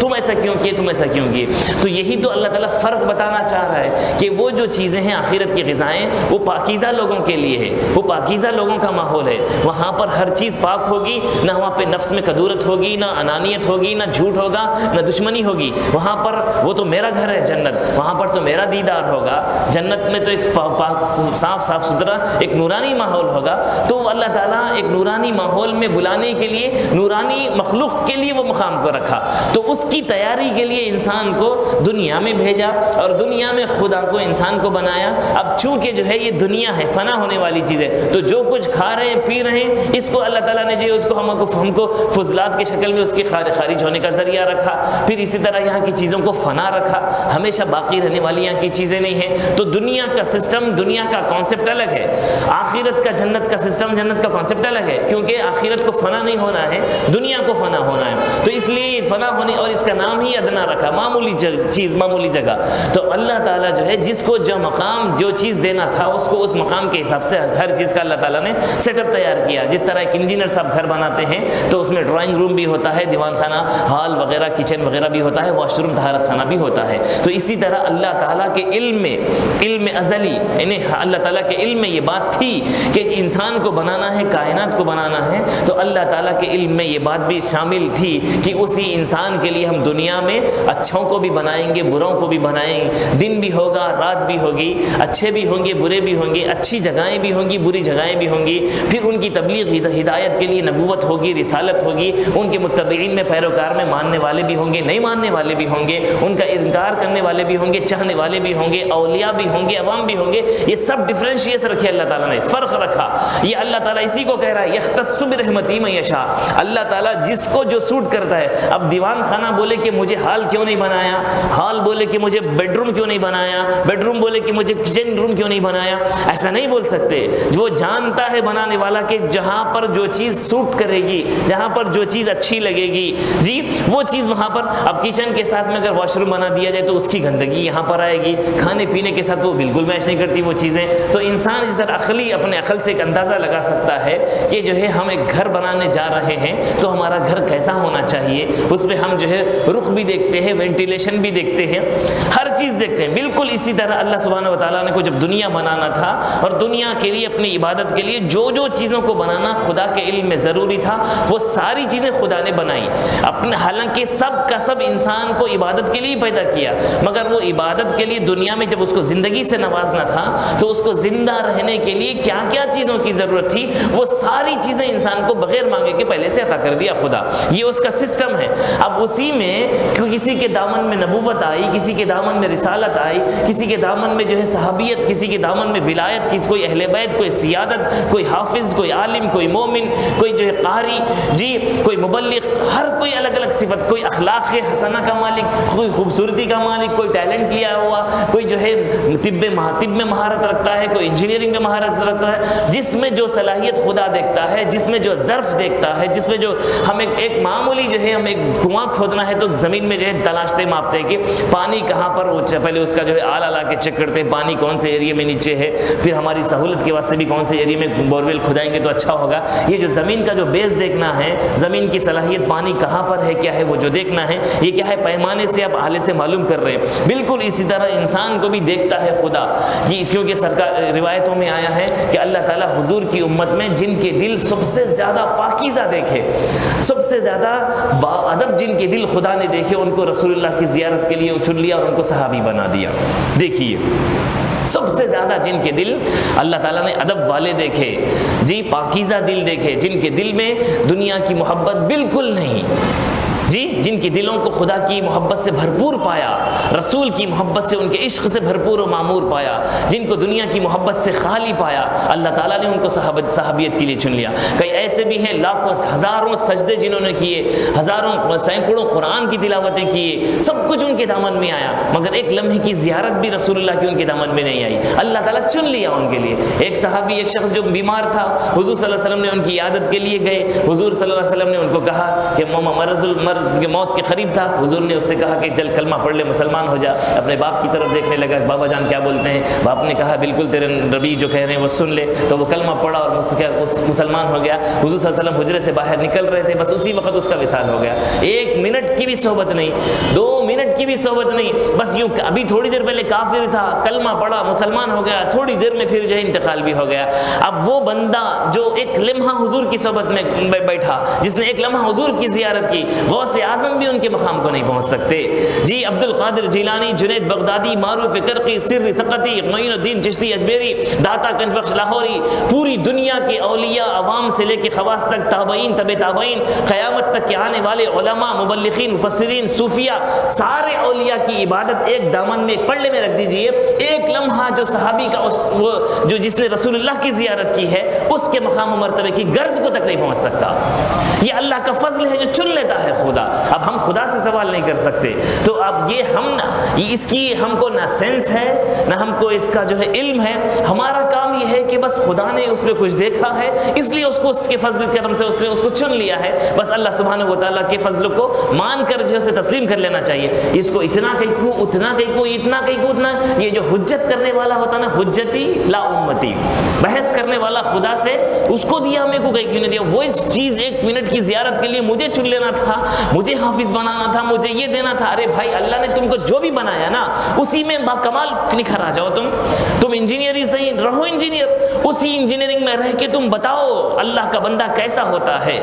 تم ایسا کیوں کیے، تم ایسا کیوں کیے۔ تو یہی تو اللہ تعالیٰ فرق بتانا چاہ رہا ہے کہ وہ جو چیزیں ہیں آخرت کی غذائیں وہ پاکیزہ لوگوں کے لیے ہے، وہ پاکیزہ لوگوں کا ماحول ہے، وہاں پر ہر چیز پاک ہوگی، نہ وہاں پہ نفس میں کدورت ہوگی، نہ انانیت ہوگی، نہ جھوٹ ہوگا، نہ دشمنی ہوگی، وہاں پر وہ تو میرا گھر ہے جنت، وہاں پر تو میرا دیدار ہوگا، جنت میں تو ایک صاف ستھرا ایک نورانی ماحول ہوگا۔ تو اللہ تعالیٰ ایک نورانی ماحول میں بلانے کے لیے نورانی مخلوق کے لیے وہ مقام کو رکھا، تو اس کی تیاری کے لیے انسان کو دنیا میں بھیجا اور دنیا میں خدا کو انسان کو بنایا۔ اب چونکہ جو ہے یہ دنیا ہے فنا ہونے والی چیز ہے، تو جو کچھ کھا رہے ہیں پی رہے ہیں اس کو اللہ تعالیٰ نے جو اس کو ہم کو فضلات کی شکل میں اس کے خارج ہونے کا ذریعہ رکھا، پھر اسی طرح یہاں کی چیزوں کو فنا رکھا، ہمیشہ باقی رہنے والی یہاں کی چیزیں نہیں ہیں۔ تو دنیا کا سسٹم، دنیا کا کانسیپٹ الگ ہے، آخرت کا جنت کا سسٹم، جنت کا کانسیپٹ الگ ہے، کیونکہ آخرت کو فنا نہیں ہونا ہے، دنیا کو فنا ہونا ہے، تو اس لیے فنا ہونے اور اس کا نام ہی ادنا رکھا، معمولی چیز، معمولی جگہ۔ تو اللہ تعالیٰ جو ہے جس کو جو مقام جو چیز دینا تھا اس کو اس مقام کے حساب سے ہر چیز کا اللہ تعالیٰ نے سیٹ اپ تیار کیا۔ جس طرح ایک انجینئر صاحب گھر بناتے ہیں تو اس میں ڈرائنگ روم بھی ہوتا ہے، دیوان خانہ، ہال وغیرہ، کچن وغیرہ بھی ہوتا ہے، واش روم، طہارت خانہ بھی ہوتا ہے۔ تو اسی طرح اللہ تعالیٰ کے علم میں، علم ازلی، یعنی اللہ تعالیٰ کے علم میں یہ بات تھی کہ انسان کو بنانا ہے، کائنات کو بنانا ہے، تو اللہ تعالیٰ کے علم میں یہ بات بھی شامل تھی کہ اسی انسان کے لیے ہم دنیا میں اچھوں کو بھی بنائیں گے، بروں کو بھی بنائیں گے، دن بھی ہوگا، رات بھی ہوگی، اچھے بھی ہوں گے، برے بھی ہوں گے، اچھی جگہیں بھی ہوں گی، بری جگہیں بھی ہوں گی، پھر ان کی تبلیغ ہدایت کے لیے نبوت ہوگی، رسالت ہوگی، ان کے متبعین میں، پیروکار میں ماننے والے بھی ہوں گے، نہیں ماننے والے بھی ہوں گے، ان کا انکار کرنے والے بھی ہوں گے، چاہنے والے بھی ہوں گے، اولیاء بھی ہوں گے، عوام بھی ہوں گے۔ یہ سب ڈفرینشیٹ رکھے اللہ تعالیٰ نے، فرق رکھا۔ یہ اللہ تعالیٰ اسی کو کہہ رہا ہے یختص برحمتی من یشاء، اللہ تعالیٰ جس کو جو سوٹ کرتا ہے۔ اب دیوان خانہ بولے کہ مجھے ہال کیوں نہیں بنایا، ہال بولے کہ مجھے بیڈ روم کیوں نہیں بنایا، بیڈ روم بولے کہ مجھے کچن روم کیوں نہیں بنایا، ایسا نہیں بول سکتے۔ وہ جانتا ہے بنانے والا کہ جہاں پر جو چیز سوٹ کرے گی، جہاں پر جو چیز اچھی لگے گی جی، وہ چیز وہاں پر۔ اب کچن کے ساتھ میں اگر واش روم بنا دیا جائے تو اس کی گندگی یہاں پر آئے گی، کھانے پینے کے ساتھ وہ بالکل میچ نہیں کرتی وہ چیزیں۔ تو انسان جس طرح اپنے عقل سے ایک اندازہ لگا سکتا ہے کہ جو ہے ہم ایک گھر بنانے جا رہے ہیں تو ہمارا گھر کیسا ہونا چاہیے، اس پہ ہم جو ہے رخ بھی دیکھتے ہیں، وینٹیلیشن بھی دیکھتے ہیں، ہر چیز دیکھتے ہیں۔ بالکل اسی طرح اللہ سبحانہ و تعالیٰ نے کو جب دنیا بنانا تھا اور دنیا کے لیے اپنی عبادت کے لیے جو جو چیزوں کو بنانا خدا کے علم میں ضروری تھا وہ ساری چیزیں خدا نے بنائی اپنے، حالانکہ سب کا سب انسان کو عبادت کے لیے پیدا کیا، مگر وہ عبادت کے لیے دنیا میں جب اس کو زندگی سے نوازنا تھا تو اس کو زندہ رہنے کے لیے کیا کیا چیزوں کی ضرورت تھی وہ ساری چیزیں انسان کو بغیر مانگے کے پہلے سے عطا کر دیا خدا۔ یہ اس کا سسٹم ہے۔ اب اسی میں کسی کے دامن میں نبوت آئی، کسی کے دامن میں رسالت آئی، کسی کے دامن میں جو ہے صحابیت، کسی کے دامن میں ولایت، کسی کوئی اہل بیت، کوئی سیادت، کوئی حافظ، کوئی عالم، کوئی مومن، کوئی جو ہے قاری، جی کوئی مبلغ، ہر کوئی الگ الگ صفت، کوئی اخلاق حسنہ کا مالک، کوئی خوبصورتی کا مالک، کوئی ٹیلنٹ لیا ہوا، کوئی جو ہے طب میں مہارت رکھتا ہے، کوئی انجینئرنگ میں مہارت رکھتا ہے۔ جس میں جو صلاحیت خدا دیکھتا ہے، جس میں جو ظرف دیکھتا ہے، جس میں جو ہمیں ایک معمولی جو ہے ہمیں کنواں کھودنا ہے تو زمین میں جو ہے تلاشتے ماپتے ہیں کہ پانی کہاں پر، پہلے اس کا جو ہے آلہ لا کے چیک کرتے ہیں پانی کون سے ایریے میں نیچے ہے، پھر ہماری سہولت کے واسطے بھی کون سے ایریے میں بورویل کھدائیں گے تو اچھا ہوگا۔ یہ جو زمین کا جو بیس دیکھنا ہے، زمین کی صلاحیت پانی کہاں پر ہے کیا ہے وہ جو دیکھنا ہے، یہ کیا ہے پیمانے سے آپ آلے سے معلوم کر رہے ہیں۔ بالکل اسی طرح انسان کو بھی دیکھتا ہے خدا، یہ اس کیونکہ سرکار روایتوں میں آیا ہے کہ اللہ تعالیٰ حضور کی امت میں جن کے دل سب سے زیادہ پاکیزہ دیکھے، سب سے زیادہ باادب جن کے دل خدا نے دیکھے، ان کو رسول اللہ کی زیارت کے لیے چن لیا اور ان کو صحابی بنا دیا۔ دیکھیے سب سے زیادہ جن کے دل اللہ تعالیٰ نے ادب والے دیکھے، جی پاکیزہ دل دیکھے، جن کے دل میں دنیا کی محبت بالکل نہیں، جی جن کے دلوں کو خدا کی محبت سے بھرپور پایا، رسول کی محبت سے، ان کے عشق سے بھرپور و معمور پایا، جن کو دنیا کی محبت سے خالی پایا، اللہ تعالیٰ نے ان کو صحابیت کے لیے چن لیا۔ کئی ایسے بھی ہیں لاکھوں ہزاروں سجدے جنہوں نے کیے، ہزاروں سینکڑوں قرآن کی تلاوتیں کیے، سب کچھ ان کے دامن میں آیا، مگر ایک لمحے کی زیارت بھی رسول اللہ کی ان کے دامن میں نہیں آئی، اللہ تعالیٰ چن لیا ان کے لیے۔ ایک صحابی، ایک شخص جو بیمار تھا، حضور صلی اللہ علیہ وسلم نے ان کی عیادت کے لیے گئے، حضور صلی اللہ علیہ وسلم نے ان کو کہا کہ کہ موت کے قریب تھا، حضور نے اس سے کہا کہ چل کلمہ پڑھ لے، مسلمان ہو جا۔ اپنے باپ کی طرف دیکھنے لگا، بابا جان کیا بولتے ہیں؟ باپ نے کہا بالکل تیرے نبی جو کہہ رہے ہیں وہ سن لے، تو وہ کلمہ پڑھا اور مسلمان ہو گیا۔ حضور صلی اللہ علیہ وسلم حجرے سے باہر نکل رہے تھے، بس اسی وقت اس کا وصال ہو گیا۔ 1 منٹ کی بھی صحبت نہیں، 2 منٹ کی بھی صحبت نہیں، بس یوں ابھی تھوڑی دیر پہلے کافر تھا، کلمہ پڑھا، مسلمان ہو گیا، تھوڑی دیر میں پھر جو ہے انتقال بھی ہو گیا۔ اب وہ بندہ جو ایک لمحہ حضور کی صحبت میں بیٹھا، جس نے ایک لمحہ حضور کی زیارت کی، غوث اعظم بھی ان کے مقام کو نہیں پہنچ سکتے۔ جی عبد القادر جیلانی، جنید بغدادی، معروف کرقی، سر سقطی، معین الدین چشتی اجمیری، داتا گنج بخش لاہوری، پوری دنیا کے اولیاء، عوام سے لے کے خواص تک، تابعین، تبع تابعین، قیامت تک کے آنے والے علماء، مبلغین، مفسرین، صوفیاء، سارے اولیاء کی عبادت ایک دامن میں، ایک پلڑے میں رکھ دیجئے۔ ایک لمحہ جو صحابی کا وہ جو جس نے رسول اللہ کی زیارت کی ہے، اس کے مقام و مرتبے کی گرد کو تک نہیں پہنچ سکتا۔ یہ اللہ کا فضل ہے جو چن لیتا ہے خدا۔ اب ہم خدا سے سوال نہیں کر سکتے، تو اب یہ ہم اس کی ہم کو نہ سینس ہے نہ ہم کو اس کا جو ہے علم ہے۔ ہمارا کام یہ ہے کہ بس خدا نے اس میں کچھ دیکھا ہے، اس لیے اس کو اس کے فضل کرم سے اس نے اس کو چن لیا ہے، بس اللہ سبحانہ و تعالیٰ کے فضل کو مان کر جو اسے تسلیم کر لینا چاہیے۔ اس کو اتنا کہیں کو اتنا کہیں کو اتنا کہیں کو اتنا، یہ جو حجت کرنے والا ہوتا نا، حجتی لا امتی، بحث کرنے والا خدا سے، اس کو دیا ہمیں کو کہیں کیوں نہیں دیا؟ وہ چیز 1 منٹ کی زیارت کے لیے مجھے چن لینا تھا، مجھے حافظ بنانا تھا، مجھے یہ دینا تھا۔ ارے بھائی اللہ نے تم کو جو بھی بنایا نا اسی میں باکمال نکھر آ جاؤ۔ تم انجینئر ہی صحیح رہو، انجینئر، اسی انجینئرنگ میں رہ کے تم بتاؤ اللہ کا بندہ کیسا ہوتا ہے۔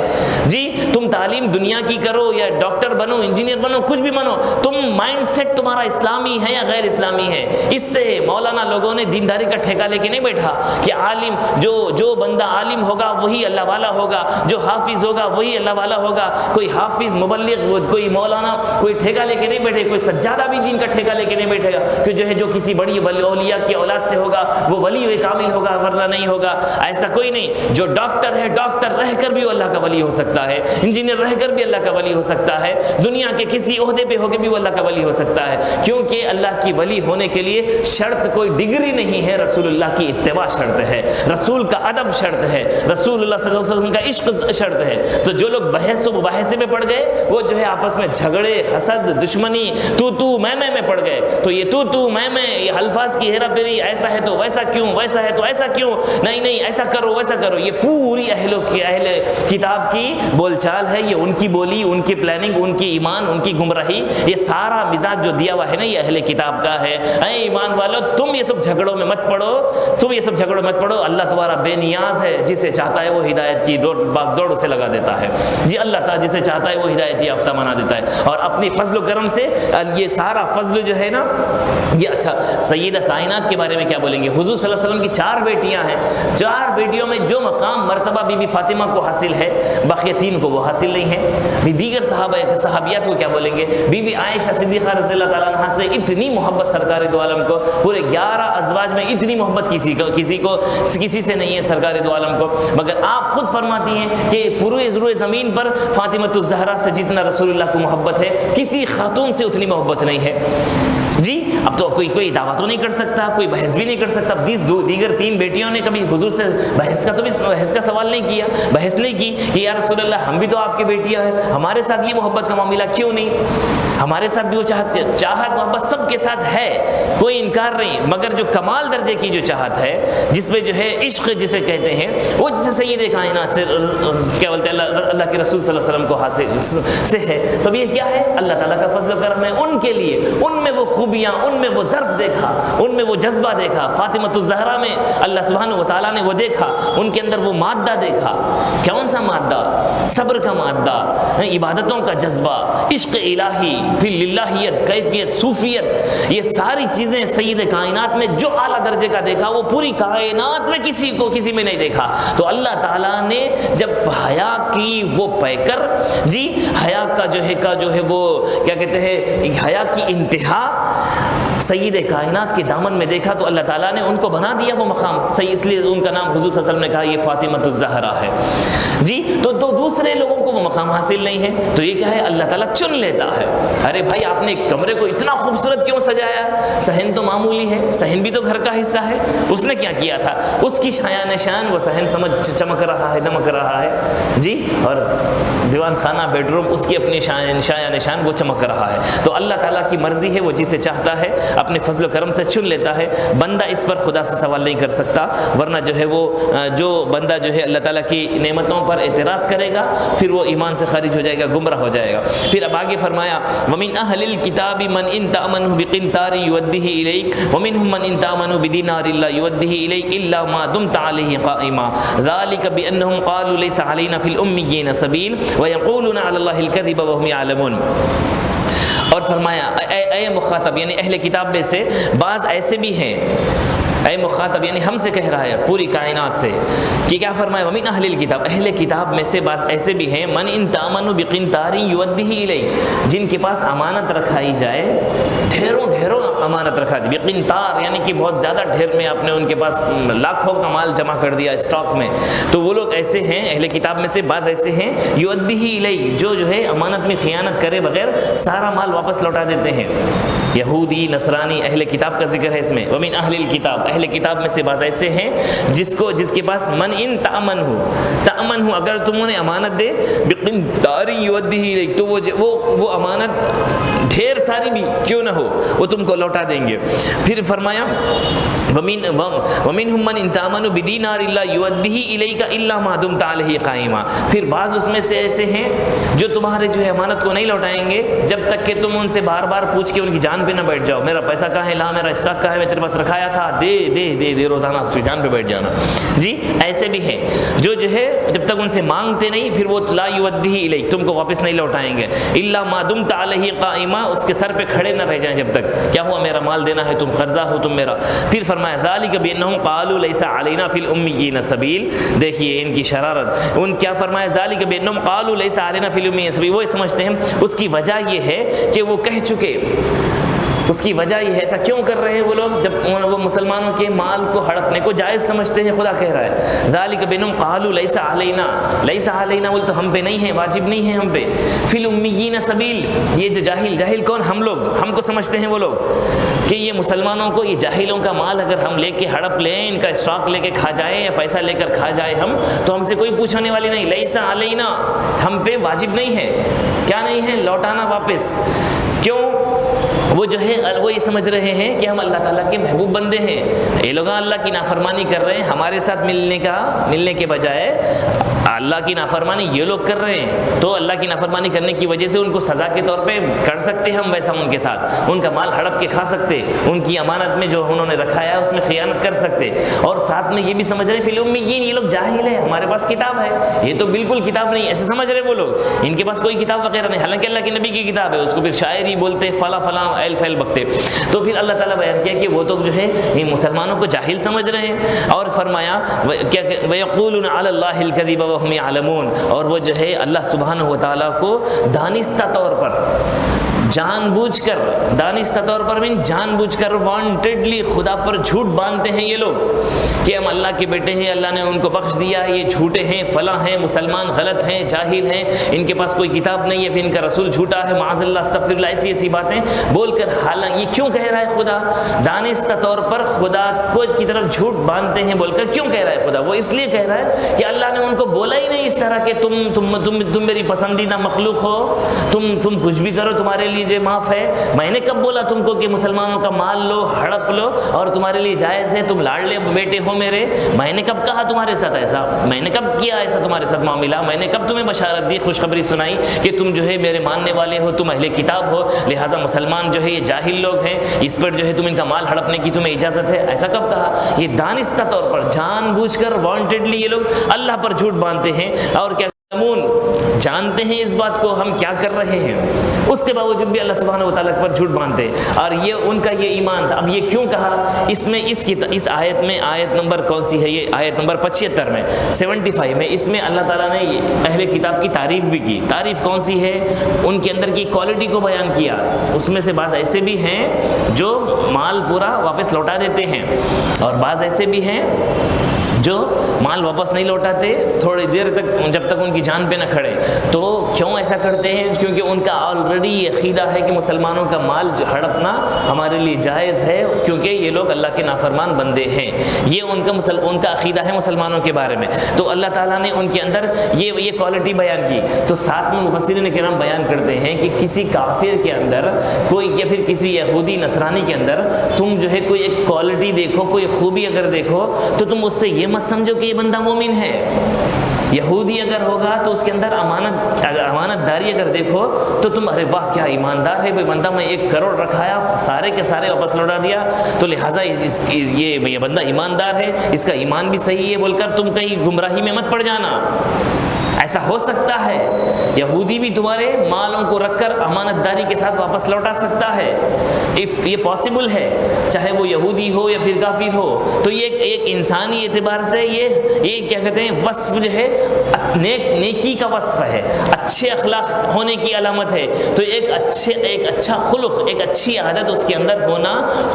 جی تم تعلیم دنیا کی کرو یا ڈاکٹر بنو، انجینئر بنو، کچھ بھی بنو، تم مائنڈ سیٹ تمہارا اسلامی ہے یا غیر اسلامی ہے۔ اس سے مولانا لوگوں نے دینداری کا ٹھیکہ لے کے نہیں بیٹھا کہ عالم جو بندہ عالم ہوگا وہی اللہ والا ہوگا، جو حافظ ہوگا وہی اللہ والا ہوگا۔ کوئی حافظ، مبلغ، کوئی مولانا کوئی ٹھیکہ لے کے نہیں بیٹھے، کوئی سجادہ بھی دین کا ٹھیکہ لے کے نہیں بیٹھے گا کہ جو ہے جو کسی بڑی اولیاء کی اولاد سے ہوگا وہ ولی کامل ہوگا ورنہ نہیں ہوگا۔ ایسا کوئی نہیں۔ جو ڈاکٹر ہے، ڈاکٹر رہ کر بھی وہ اللہ کا ولی ہو سکتا ہے، انجینئر رہ کر بھی اللہ کا ولی ہو سکتا ہے، دنیا کے کسی عہدے پہ ہو کے بھی وہ اللہ کا ولی ہو سکتا ہے، کیونکہ اللہ کی ولی ہونے کے لیے شرط کوئی ڈگری نہیں ہے، رسول اللہ کی اتباع شرط ہے، رسول کا ادب شرط ہے، رسول اللہ صلی اللہ علیہ وسلم کا عشق شرط ہے۔ تو جو لوگ بحث و مباحثے میں پڑ گئے وہ جو ہے آپس میں جھگڑے، حسد، دشمنی، تو میں پڑ گئے. تو یہ تو میں یہ الفاظ کی ہیرا پھیری، ایسا ہے تو ویسا کیوں، ویسا ہے تو ایسا کیوں، نہیں ایسا کرو ویسا کرو، یہ پوری اہل کتاب کی بول چال ہے. یہ ان کی بولی، ان کی پلاننگ، ان کی ایمان، ان کی گمراہی، یہ سارا مزاج جو دیا ہوا ہے نا یہ اہل کتاب کا ہے. اے ایمان والو، تم یہ سب جھگڑوں میں مت پڑو. اللہ تمہارا بے نیاز ہے، جسے چاہتا ہے وہ ہدایت کی باغ دوڑ اسے لگا دیتا ہے. جی اللہ تعالیٰ جسے چاہتا ہے وہ ہدایت یافتہ بنا دیتا ہے، اور اپنی فضل و کرم سے یہ سارا فضل جو ہے نا یہ. اچھا، سیدہ کائنات کے بارے میں کیا بولیں گے؟ حضور صلی اللہ علیہ وسلم کی 4 بیٹیاں ہیں. 4 بیٹیوں میں جو مقام مرتبہ بی بی فاطمہ کو حاصل ہے، باقی 3 کو وہ حاصل نہیں ہے. بھی دیگر صحابیات کو کیا بولیں گے؟ بی بی عائشہ صدیقہ رضی اللہ تعالیٰ عنہ سے اتنی محبت سرکار دو عالم کو، پورے 11 ازواج میں اتنی محبت کسی سے نہیں ہے سرکار دو عالم کو. مگر آپ خود فرماتی ہیں کہ پورے ضرور زمین پر فاطمہ الزہرا سے جتنا رسول اللہ کو محبت ہے کسی خاتون سے اتنی محبت نہیں ہے. جی اب تو کوئی دعویٰ تو نہیں کر سکتا، کوئی بحث بھی نہیں کر سکتا. دیگر 3 بیٹیوں نے کبھی حضور سے بحث کا سوال نہیں کیا، بحث نہیں کی کہ یا رسول اللہ ہم بھی تو آپ کی بیٹیاں ہیں، ہمارے ساتھ یہ محبت کا معاملہ کیوں نہیں؟ ہمارے ساتھ بھی وہ چاہت محبت سب کے ساتھ ہے، کوئی انکار نہیں. مگر جو کمال درجے کی جو چاہت ہے، جس میں جو ہے عشق جسے کہتے ہیں، وہ جسے سید کائنات سے کیا بولتے ہیں اللہ کے رسول صلی اللہ علیہ وسلم کو حاصل سے ہے. تو یہ کیا ہے؟ اللہ تعالیٰ کا فضل و کرم ہے ان کے لیے. ان میں وہ خوبیاں، ان میں وہ ظرف دیکھا، ان میں وہ جذبہ دیکھا. فاطمہ الزہرا میں اللہ سبحانہ و تعالیٰ نے وہ دیکھا، ان کے اندر وہ مادہ دیکھا. کون سا مادہ؟ صبر کا مادہ، عبادتوں کا جذبہ، عشق الہی، پھر للہیت، کیفیت، صوفیت. یہ ساری چیزیں سید کائنات میں جو اعلیٰ درجے کا دیکھا وہ پوری کائنات میں کسی میں نہیں دیکھا. تو اللہ تعالیٰ نے جب حیا کی وہ پیکر، جی حیا کا جو ہے وہ کیا کہتے ہیں، حیا کی انتہا سید کائنات کے دامن میں دیکھا تو اللہ تعالیٰ نے ان کو بنا دیا وہ مقام صحیح. اس لیے ان کا نام حضور صلی اللہ علیہ وسلم نے کہا یہ فاطمہ الزہرا ہے. جی تو دوسرے لوگوں کو وہ مقام حاصل نہیں ہے. تو یہ کیا ہے؟ اللہ تعالیٰ چن لیتا ہے. ارے بھائی آپ نے کمرے کو اتنا خوبصورت کیوں سجایا؟ صحن تو معمولی ہے، صحن بھی تو گھر کا حصہ ہے. اس نے کیا کیا تھا؟ اس کی شایا نشان وہ صحن سمجھ چمک رہا ہے، دمک رہا ہے. جی اور دیوان خانہ، بیڈ روم، اس کی اپنی شایا نشان وہ چمک رہا ہے. تو اللہ تعالیٰ کی مرضی ہے، وہ جسے چاہتا ہے اپنے فضل و کرم سے چن لیتا ہے. بندہ اس پر خدا سے سوال نہیں کر سکتا، ورنہ جو ہے وہ جو بندہ جو ہے اللہ تعالیٰ کی نعمتوں پر اعتراض کرے گا پھر وہ ایمان سے خارج ہو جائے گا، گمراہ ہو جائے گا. پھر اب آگے فرمایا وَمِنْ أَهْلِ الْكِتَابِ مَنْ إِنْ تَأْمَنْهُ بِقِنْطَارٍ يُؤَدِّهِ إِلَيْكَ وَمِنْهُمْ مَنْ إِنْ تَأْمَنْهُ بِدِينَارٍ لَا يُؤَدِّهِ إِلَيْكَ إِلَّا مَا دُمْتَ عَلَيْهِ قَائِمًا ذَلِكَ بِأَنَّهُمْ قَالُوا لَيْسَ عَلَيْنَا فِي الْأُمِّيِّينَ سَبِيلٌ وَيَقُولُونَ عَلَى اللَّهِ الْكَذِبَ وَهُمْ يَعْلَمُونَ. اور فرمایا اے مخاطب یعنی اہل کتاب میں سے بعض ایسے بھی ہیں، اے مخاطب یعنی ہم سے کہہ رہا ہے پوری کائنات سے کہ کیا فرمایا وَمِنْ أَهْلِ الْكِتَابِ، اہل کتاب میں سے بعض ایسے بھی ہیں مَنْ إِنْ تَأْمَنُوا بِقِنْطَارٍ يُؤَدِّهِ إِلَيْكَ، جن کے پاس امانت رکھائی جائے، ڈھیروں امانت رکھا دی. بقنطار یعنی کہ بہت زیادہ ڈھیر میں آپ نے ان کے پاس لاکھوں کا مال جمع کر دیا اسٹاک میں. تو وہ لوگ ایسے ہیں، اہل کتاب میں سے بعض ایسے ہیں یؤدیہ الیہ، جو ہے امانت میں خیانت کرے بغیر سارا مال واپس لوٹا دیتے ہیں. یہودی، نصرانی، اہل کتاب کا ذکر ہے اس میں. ومن اہل الکتاب، اہل کتاب میں سے بعض ایسے ہیں جس کے پاس من ان تأمن ہو، اگر تم انہیں امانت دے بقنطار یؤدیہ الیک، تو وہ امانت ڈھیر ساری بھی کیوں نہ ہو وہ تم کو لوٹا دیں گے. پھر فرمایا ومنہم من ان تأمنوا بدینار لا یؤدیہ الیک الا ما دمت علیہ قائما. پھر بعض اس میں سے ایسے ہیں جو تمہارے جو ہے امانت کو نہیں لوٹائیں گے جب تک کہ تم ان سے بار بار پوچھ کے ان کی جان پہ نہ بیٹھ جاؤ. میرا پیسہ کہاں ہے؟ لا میرا اسٹاک کہاں ہے؟ میں تیرے پاس رکھایا تھا، دے دے دے دے، روزانہ اس کی جان پہ بیٹھ جانا. جی ایسے بھی ہیں جو ہے جب تک ان سے مانگتے نہیں پھر وہ لا یؤدیہ الیک، تم کو واپس نہیں لوٹائیں گے. الا ما دمت علیہ قائما، اس کے سر پہ کھڑے نہ رہ جائیں جب تک کیا ہوا میرا مال دینا ہے، تم قرضہ ہو تم میرا. پھر فرمایا ذالک بانہم قالوا لیس علینا فی الامیین سبیل. دیکھیے ان کی شرارت، ان کیا فرمایا ذالک بانہم قالوا لیس علینا فی الامیین سبیل. وہ سمجھتے ہیں اس کی وجہ یہ ہے کہ وہ کہہ چکے اس کی وجہ یہ ہے، ایسا کیوں کر رہے ہیں وہ لوگ جب وہ مسلمانوں کے مال کو ہڑپنے کو جائز سمجھتے ہیں؟ خدا کہہ رہا ہے ذالک بانہم قالوا لیس علینا، لیس علینا بول تو ہم پہ نہیں ہے، واجب نہیں ہے ہم پہ، فی الامیین سبیل، یہ جو جاہل کون؟ ہم لوگ، ہم کو سمجھتے ہیں وہ لوگ کہ یہ مسلمانوں کو، یہ جاہلوں کا مال اگر ہم لے کے ہڑپ لیں، ان کا اسٹاک لے کے کھا جائیں یا پیسہ لے کر کھا جائے ہم، تو ہم سے کوئی پوچھنے والی نہیں، لیس علینا، ہم پہ واجب نہیں ہے، کیا نہیں ہے؟ لوٹانا واپس۔ کیوں؟ وہ جو ہے وہ یہ سمجھ رہے ہیں کہ ہم اللہ تعالیٰ کے محبوب بندے ہیں، یہ لوگ اللہ کی نافرمانی کر رہے ہیں، ہمارے ساتھ ملنے کے بجائے اللہ کی نافرمانی یہ لوگ کر رہے ہیں، تو اللہ کی نافرمانی کرنے کی وجہ سے ان کو سزا کے طور پہ کر سکتے ہم ویسا ان کے ساتھ، ان کا مال ہڑپ کے کھا سکتے، ان کی امانت میں جو انہوں نے رکھا ہے اس میں خیانت کر سکتے، اور ساتھ میں یہ بھی سمجھ رہے فی الامیین، یہ لوگ جاہل ہیں، ہمارے پاس کتاب ہے، یہ تو بالکل کتاب نہیں، ایسے سمجھ رہے وہ لوگ، ان کے پاس کوئی کتاب وغیرہ نہیں، حالانکہ اللہ کے نبی کی کتاب ہے، اس کو پھر شاعری بولتے، فلاں فلاں ایل فیل بکتے۔ تو پھر اللہ تعالیٰ بیان کیا کہ وہ تو جو ہے مسلمانوں کو جاہل سمجھ رہے ہیں، اور فرمایا کیا کہ وَيَقُولُونَ عَلَى اللَّهِ الْكَذِبَ وَهُمْ يَعْلَمُونَ، اور وہ جو ہے اللہ سبحانہ و تعالیٰ کو دانستہ طور پر، جان بوجھ کر، دانستہ طور پر جان بوجھ کر وانٹیڈلی خدا پر جھوٹ باندھتے ہیں یہ لوگ کہ ہم اللہ کے بیٹے ہیں، اللہ نے ان کو بخش دیا، یہ جھوٹے ہیں، فلاں ہیں، مسلمان غلط ہیں، جاہل ہیں، ان کے پاس کوئی کتاب نہیں ہے، پھر ان کا رسول جھوٹا ہے، معاذ اللہ، استغفر اللہ، ایسی باتیں بول کر، حالانکہ یہ کیوں کہہ رہا ہے خدا؟ دانستہ طور پر خدا کو کی طرف جھوٹ باندھتے ہیں بول کر کیوں کہہ رہا ہے خدا؟ وہ اس لیے کہہ رہا ہے کہ اللہ نے ان کو بولا ہی نہیں اس طرح کہ تم میری پسندیدہ مخلوق ہو، تم کچھ بھی کرو تمہارے لیے جو معاف ہے۔ میں نے کب بولا تم کو کہ مسلمانوں کا مال لو، ہڑپ لو اور تمہارے لیے جائز ہے، تم لاڈلے بیٹے ہو میرے؟ میں نے کب کہا تمہارے ساتھ ایسا؟ میں نے کب کیا ایسا تمہارے ساتھ معاملہ؟ میں نے کب تمہیں بشارت دی، خوشخبری سنائی کہ تم جو ہے میرے ماننے والے ہو، تم اہل کتاب ہو، لہٰذا مسلمان جو ہے یہ جاہل لوگ ہیں، اس پر جو ہے تم ان کا مال ہڑپنے کی تمہیں اجازت ہے؟ ایسا کب کہا؟ یہ دانستہ طور پر، جان بوجھ کر، وانٹیڈلی یہ لوگ اللہ پر جھوٹ باندھتے ہیں، اور کیا جانتے ہیں اس بات کو ہم کیا کر رہے ہیں، اس کے باوجود بھی اللہ سبحانہ و تعالیٰ پر جھوٹ باندھتے، اور یہ ان کا یہ ایمان تھا۔ اب یہ کیوں کہا اس میں، اس آیت میں، آیت نمبر کون سی ہے؟ یہ آیت نمبر 75 میں، 75 میں، اس میں اللہ تعالیٰ نے اہل کتاب کی تعریف بھی کی۔ تعریف کون سی ہے؟ ان کے اندر کی کوالٹی کو بیان کیا۔ اس میں سے بعض ایسے بھی ہیں جو مال پورا واپس لوٹا دیتے ہیں، اور بعض ایسے بھی ہیں جو مال واپس نہیں لوٹاتے تھوڑی دیر تک، جب تک ان کی جان پہ نہ کھڑے۔ تو کیوں ایسا کرتے ہیں؟ کیونکہ ان کا آلریڈی یہ عقیدہ ہے کہ مسلمانوں کا مال ہڑپنا ہمارے لیے جائز ہے، کیونکہ یہ لوگ اللہ کے نافرمان بندے ہیں، یہ ان کا عقیدہ ہے مسلمانوں کے بارے میں۔ تو اللہ تعالیٰ نے ان کے اندر یہ کوالٹی بیان کی۔ تو ساتھ میں مفسرین کرام بیان کرتے ہیں کہ کسی کافر کے اندر کوئی، یا پھر کسی یہودی نصرانی کے اندر تم جو ہے کوئی ایک کوالٹی دیکھو، کوئی خوبی اگر دیکھو، تو تم اس سے یہ مت سمجھو کہ یہ بندہ مومن ہے۔ یہودی اگر ہوگا تو اس کے اندر امانت داری اگر دیکھو تو تم، ارے واہ کیا ایماندار ہے بھائی بندہ، میں 1 کروڑ رکھایا سارے کے سارے واپس لوٹا دیا، تو لہٰذا یہ بندہ ایماندار ہے، اس کا ایمان بھی صحیح ہے بول کر تم کہیں گمراہی میں مت پڑ جانا۔ ایسا ہو سکتا ہے یہودی بھی تمہارے مالوں کو رکھ کر امانت داری کے ساتھ واپس لوٹا سکتا ہے، یہ پاسبل ہے، چاہے وہ یہودی ہو یا پھر کافر ہو۔ تو یہ ایک انسانی اعتبار سے یہ کیا کہتے ہیں، وصف جو ہے نیکی کا وصف ہے، اچھے اخلاق ہونے کی علامت ہے۔ تو ایک اچھا خلق، ایک اچھی عادت اس کے اندر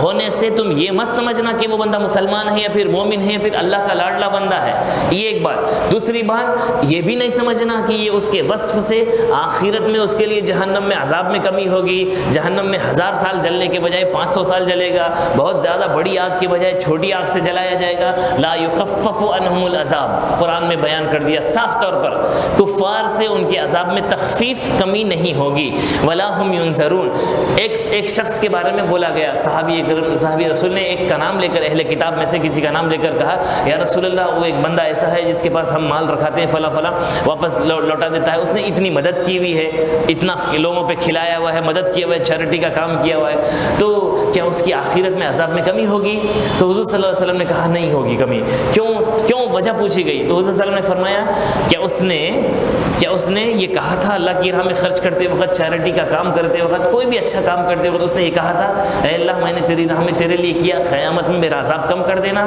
ہونے سے تم یہ مت سمجھنا کہ وہ بندہ مسلمان ہے یا پھر مومن ہے یا پھر اللہ کا لاڈلا بندہ ہے۔ یہ ایک بات۔ دوسری بات یہ بھی نہیں سمجھنا کہ یہ اس کے وصف سے آخرت میں اس کے لیے جہنم میں عذاب میں کمی ہوگی، جہنم میں 1000 سال جلنے کے بجائے 500 سال جلے گا، بہت زیادہ بڑی آگ کے بجائے چھوٹی آگ سے جلایا جائے گا۔ لا یخفف عنہم العذاب، قرآن میں بیان کر دیا صاف طور پر، کفار سے ان کے عذاب میں تخفیف، کمی نہیں ہوگی۔ ولا ہم ینصرون، ایک شخص کے بارے میں بولا گیا، صحابی رسول نے ایک کا نام لے کر، اہل کتاب میں سے کسی کا نام لے کر کہا، یا رسول اللہ وہ ایک بندہ ایسا ہے جس کے پاس ہم مال رکھاتے ہیں، فلاں فلاں واپس لوٹا دیتا ہے، اس نے اتنی مدد کی ہوئی ہے، اتنا لوگوں پہ کھلایا ہوا ہے، مدد کیا ہوا ہے، چیریٹی کا کام کیا ہوا ہے، تو کیا اس کی آخرت میں عذاب میں کمی ہوگی؟ تو حضور صلی اللہ علیہ وسلم نے کہا نہیں ہوگی کمی۔ کیوں وجہ پوچھی گئی تو حضور صلی اللہ علیہ وسلم نے فرمایا کیا اس نے یہ کہا تھا اللہ کی راہ میں خرچ کرتے وقت، چیریٹی کا کام کرتے وقت، کوئی بھی اچھا کام کرتے وقت اس نے یہ کہا تھا، اے اللہ میں نے تیری راہ میں تیرے لیے کیا، قیامت میں میرا عذاب کم کر دینا؟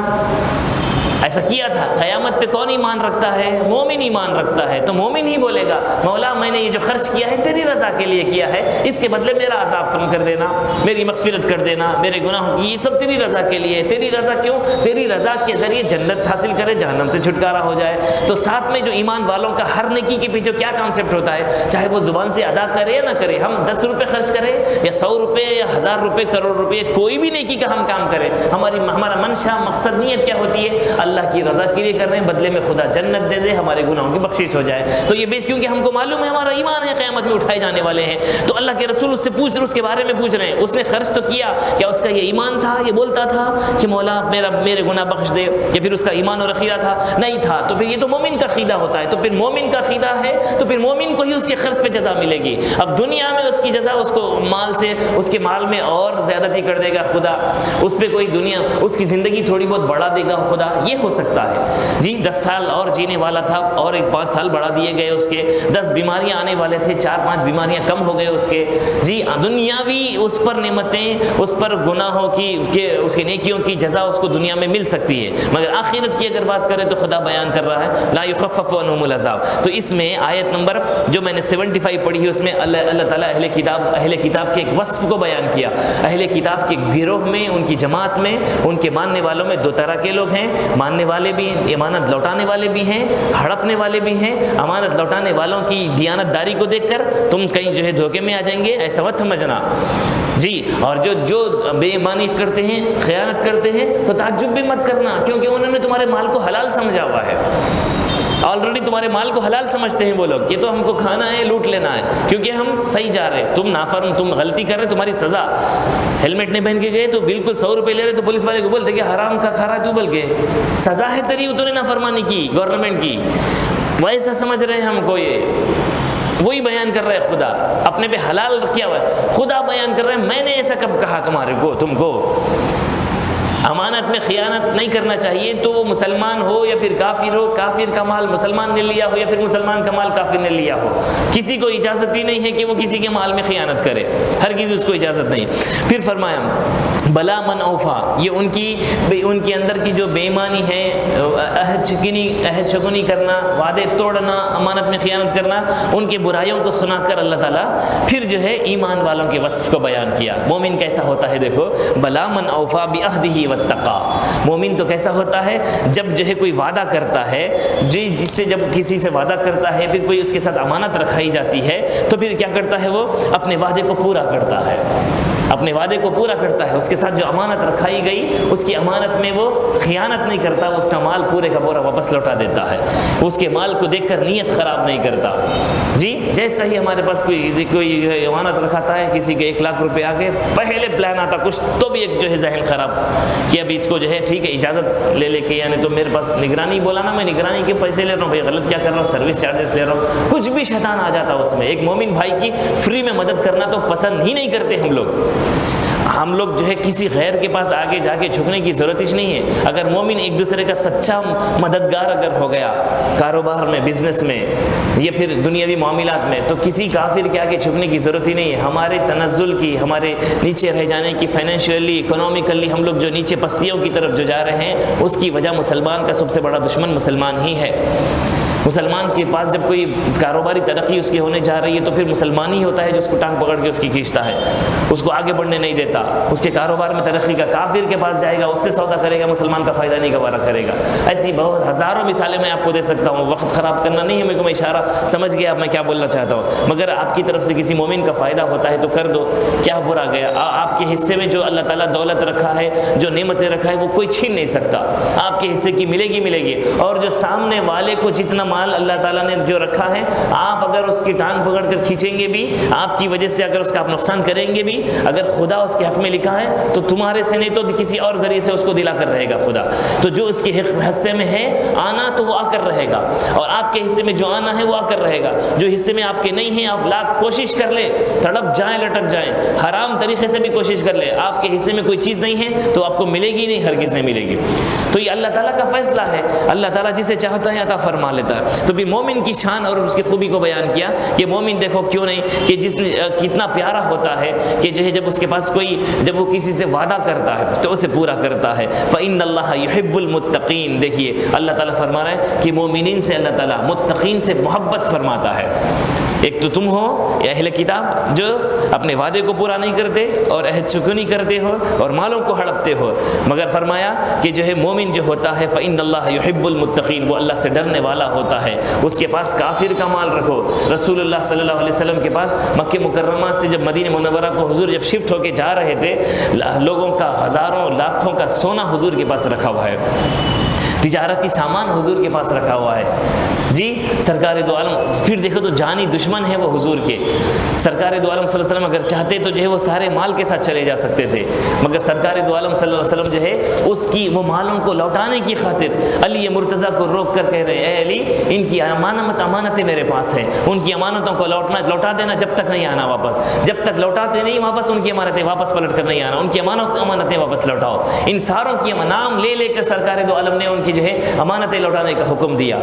ایسا کیا تھا۔ قیامت پہ کون ایمان رکھتا ہے؟ مومن ایمان رکھتا ہے، تو مومن ہی بولے گا مولا میں نے یہ جو خرچ کیا ہے تیری رضا کے لیے کیا ہے، اس کے بدلے میرا عذاب کم کر دینا، میری مغفرت کر دینا، میرے گناہوں کی یہ سب تیری رضا کے لیے ہے۔ تیری رضا کیوں؟ تیری رضا کے ذریعے جنت حاصل کرے، جہنم سے چھٹکارا ہو جائے۔ تو ساتھ میں جو ایمان والوں کا ہر نیکی کے پیچھے کیا کانسیپٹ ہوتا ہے، چاہے وہ زبان سے ادا کرے یا نہ کرے، ہم 10 روپے خرچ کریں یا 100 روپے یا 1000 روپے، کروڑ روپے، کوئی بھی نیکی کا ہم کام کریں، ہمارا منشا مقصد نیت کیا ہوتی ہے؟ اللہ کی رضا کے لیے کر رہے ہیں، بدلے میں خدا جنت دے دے، ہمارے گناہوں کی بخشش ہو جائے۔ تو یہ بیس کیونکہ ہم کو معلوم ہے ہمارا ایمان ہے، قیامت میں اٹھائے جانے والے ہیں، تو اللہ کے رسول اس سے پوچھ رہے، اس کے بارے میں پوچھ رہے ہیں، اس نے خرچ تو کیا، کیا اس کا یہ ایمان تھا؟ یہ بولتا تھا کہ مولا میرے گناہ بخش دے، یا پھر اس کا ایمان اور عقیدہ تھا؟ نہیں تھا۔ تو پھر یہ تو مومن کا عقیدہ ہوتا ہے، تو پھر مومن کا عقیدہ ہے تو پھر مومن کو ہی اس کے خرچ پہ جزا ملے گی۔ اب دنیا میں اس کی جزا اس کو مال سے، اس کے مال میں اور زیادتی کر دے گا خدا، اس پہ کوئی دنیا اس کی زندگی تھوڑی بہت بڑھا دے گا خدا، یہ ہو سکتا ہے جی۔ 10 سال اور جینے والا تھا اور 5 سال بڑھا دیے گئے اس کے، 10 بیماریاں آنے والے تھے، 4-5 بیماریاں کم ہو گئے اس کے جی۔ دنیاوی اس پر نعمتیں، اس پر گناہوں کی اس کے نیکیوں کی جزا اس کو دنیا میں مل سکتی ہے، مگر آخرت کی اگر بات کریں تو خدا بیان کر رہا ہے لا یخفف عنہم العذاب۔ تو اس میں آیت نمبر جو میں نے 75 پڑھی ہے، اس میں اللہ تعالیٰ اہل کتاب کے ایک وصف کو بیان کیا۔ اہل کتاب کے گروہ میں، ان کی جماعت میں، ان کے ماننے والوں میں 2 طرح کے لوگ ہیں، ماننے والے بھی، امانت لوٹانے والے بھی ہیں، ہڑپنے والے بھی ہیں۔ امانت لوٹانے والوں کی دیانت داری کو دیکھ کر تم کہیں جو ہے دھوکے میں آ جائیں گے، ایسا مت سمجھنا جی۔ اور جو بے ایمانی کرتے ہیں، خیانت کرتے ہیں، تو تعجب بھی مت کرنا، کیونکہ انہوں نے تمہارے مال کو حلال سمجھا ہوا ہے، آلریڈی تمہارے مال کو حلال سمجھتے ہیں وہ لوگ، یہ تو ہم کو کھانا ہے، لوٹ لینا ہے، کیونکہ ہم صحیح جا رہے، تم نافرم، تم غلطی کر رہے، تمہاری سزا۔ ہیلمٹ نہیں پہن کے گئے تو بالکل 100 روپے لے رہے تو پولیس والے کو بولتے کہ حرام کا کھا رہا ہے تو، بلکہ سزا ہے تیری، تو نے نافرمانی کی گورنمنٹ کی، ویسا سمجھ رہے ہیں ہم کو۔ یہ وہی بیان کر رہے خدا، اپنے پہ حلال کیا ہوا ہے، خدا بیان کر رہے ہیں میں نے ایسا کب کہا تم کو امانت میں خیانت نہیں کرنا چاہیے، تو وہ مسلمان ہو یا پھر کافر ہو، کافر کا مال مسلمان نے لیا ہو یا پھر مسلمان کا مال کافر نے لیا ہو، کسی کو اجازت ہی نہیں ہے کہ وہ کسی کے مال میں خیانت کرے، ہرگز اس کو اجازت نہیں۔ پھر فرمایا بلا من اوفا، یہ ان کے اندر کی جو بے ایمانی ہے، عہد شکنی کرنا، وعدے توڑنا، امانت میں خیانت کرنا، ان کی برائیوں کو سنا کر اللہ تعالیٰ پھر جو ہے ایمان والوں کے وصف کو بیان کیا۔ مومن کیسا ہوتا ہے دیکھو، بلا من اوفا بعہدہ واتقا، مومن تو کیسا ہوتا ہے جب جو ہے کوئی وعدہ کرتا ہے، جس سے جب کسی سے وعدہ کرتا ہے، پھر کوئی اس کے ساتھ امانت رکھائی جاتی ہے تو پھر کیا کرتا ہے، وہ اپنے وعدے کو پورا کرتا ہے، اپنے وعدے کو پورا کرتا ہے، اس کے ساتھ جو امانت رکھائی گئی اس کی امانت میں وہ خیانت نہیں کرتا، اس کا مال پورے کا پورا واپس لوٹا دیتا ہے، اس کے مال کو دیکھ کر نیت خراب نہیں کرتا جی۔ جیسا ہی ہمارے پاس کوئی امانت رکھاتا ہے، کسی کے 1 لاکھ روپے آ گئے، پہلے پلان آتا کچھ تو بھی ایک جو ہے ذہن خراب کہ ابھی اس کو جو ہے ٹھیک ہے اجازت لے کے، یعنی تو میرے پاس نگرانی بولا نا، میں نگرانی کے پیسے لے رہا ہوں، بھائی غلط کیا کر رہا ہوں، سروس چارجز لے رہا ہوں، کچھ بھی شیطان آ جاتا اس میں۔ ایک مومن بھائی کی فری میں مدد کرنا تو پسند ہی نہیں کرتے ہم لوگ جو ہے کسی غیر کے پاس آگے جا کے جھکنے کی ضرورت ہی نہیں ہے۔ اگر مومن ایک دوسرے کا سچا مددگار اگر ہو گیا کاروبار میں، بزنس میں یا پھر دنیاوی معاملات میں، تو کسی کافر کے آگے جھکنے کی ضرورت ہی نہیں ہے۔ ہمارے تنزل کی، ہمارے نیچے رہ جانے کی، فائنینشلی، اکنومیکلی ہم لوگ جو نیچے پستیوں کی طرف جو جا رہے ہیں، اس کی وجہ مسلمان کا سب سے بڑا دشمن مسلمان ہی ہے۔ مسلمان کے پاس جب کوئی کاروباری ترقی اس کی ہونے جا رہی ہے تو پھر مسلمان ہی ہوتا ہے جو اس کو ٹانگ پکڑ کے اس کی کھینچتا ہے، اس کو آگے بڑھنے نہیں دیتا، اس کے کاروبار میں ترقی کا۔ کافر کے پاس جائے گا، اس سے سودا کرے گا، مسلمان کا فائدہ نہیں گوارا کرے گا۔ ایسی بہت ہزاروں مثالیں میں آپ کو دے سکتا ہوں، وقت خراب کرنا نہیں ہے میرے کو، میں اشارہ سمجھ گیا میں کیا بولنا چاہتا ہوں، مگر آپ کی طرف سے کسی مومن کا فائدہ ہوتا ہے تو کر دو، کیا برا گیا۔ آپ کے حصے میں جو اللہ تعالیٰ دولت رکھا ہے، جو نعمتیں رکھا ہے، وہ کوئی چھین نہیں سکتا، آپ کے حصے کی ملے گی۔ اور جو سامنے والے کو جتنا مال اللہ تعالیٰ نے جو رکھا ہے، آپ اگر اس کی ٹانگ پکڑ کر کھینچیں گے بھی، آپ کی وجہ سے اگر اس کا آپ نقصان کریں گے بھی، اگر خدا اس کے حق میں لکھا ہے تو تمہارے سے نہیں تو کسی اور ذریعے سے اس کو دلا کر رہے گا خدا۔ تو جو اس کے حصے میں ہے آنا تو وہ آ کر رہے گا، اور آپ کے حصے میں جو آنا ہے وہ آ کر رہے گا۔ جو حصے میں آپ کے نہیں ہے، آپ لاکھ کوشش کر لیں، تڑپ جائیں، لٹک جائیں، حرام طریقے سے بھی کوشش کر لیں، آپ کے حصے میں کوئی چیز نہیں ہے تو آپ کو ملے گی نہیں، ہرگز نہیں ملے گی۔ تو یہ اللہ تعالیٰ کا فیصلہ ہے، اللہ تعالیٰ جسے چاہتا ہے عطا فرما لیتا ہے۔ تو بھی مومن کی شان اور اس کی خوبی کو بیان کیا کہ مومن دیکھو کیوں نہیں کہ جس نے کتنا پیارا ہوتا ہے کہ جو ہے جب اس کے پاس کوئی جب وہ کسی سے وعدہ کرتا ہے تو اسے پورا کرتا ہے. فإن اللہ يحب المتقین. دیکھیے اللہ تعالیٰ فرما رہا ہے کہ مومنین سے اللہ تعالیٰ متقین سے محبت فرماتا ہے. ایک تو تم ہو یا اہل کتاب جو اپنے وعدے کو پورا نہیں کرتے اور عہد شکنی کرتے ہو اور مالوں کو ہڑپتے ہو، مگر فرمایا کہ جو ہے مومن جو ہوتا ہے فإن اللہ يحب المتقین، وہ اللہ سے ڈرنے والا ہوتا ہے. اس کے پاس کافر کا مال رکھو. رسول اللہ صلی اللہ علیہ وسلم کے پاس مکہ مکرمہ سے جب مدینہ منورہ کو حضور جب شفٹ ہو کے جا رہے تھے، لوگوں کا ہزاروں لاکھوں کا سونا حضور کے پاس رکھا ہوا ہے، تجارتی سامان حضور کے پاس رکھا ہوا ہے. جی سرکار دو عالم پھر دیکھو تو جانی دشمن ہے وہ حضور کے. سرکار دو عالم صلی اللہ علیہ وسلم اگر چاہتے تو جو ہے وہ سارے مال کے ساتھ چلے جا سکتے تھے، مگر سرکار دو عالم صلی اللہ علیہ وسلم جو ہے اس کی وہ مالوں کو لوٹانے کی خاطر علی مرتضیٰ کو روک کر کہہ رہے ہیں اے علی ان کی امانتیں میرے پاس ہیں، ان کی امانتوں کو لوٹا دینا جب تک نہیں آنا واپس، جب تک لوٹاتے نہیں واپس ان کی امانتیں واپس پلٹ کر نہیں آنا، ان کی امانتیں واپس لوٹاؤ. ان ساروں کی نام لے لے کر سرکار دو عالم نے ان کی جو ہے امانتیں لوٹانے کا حکم دیا.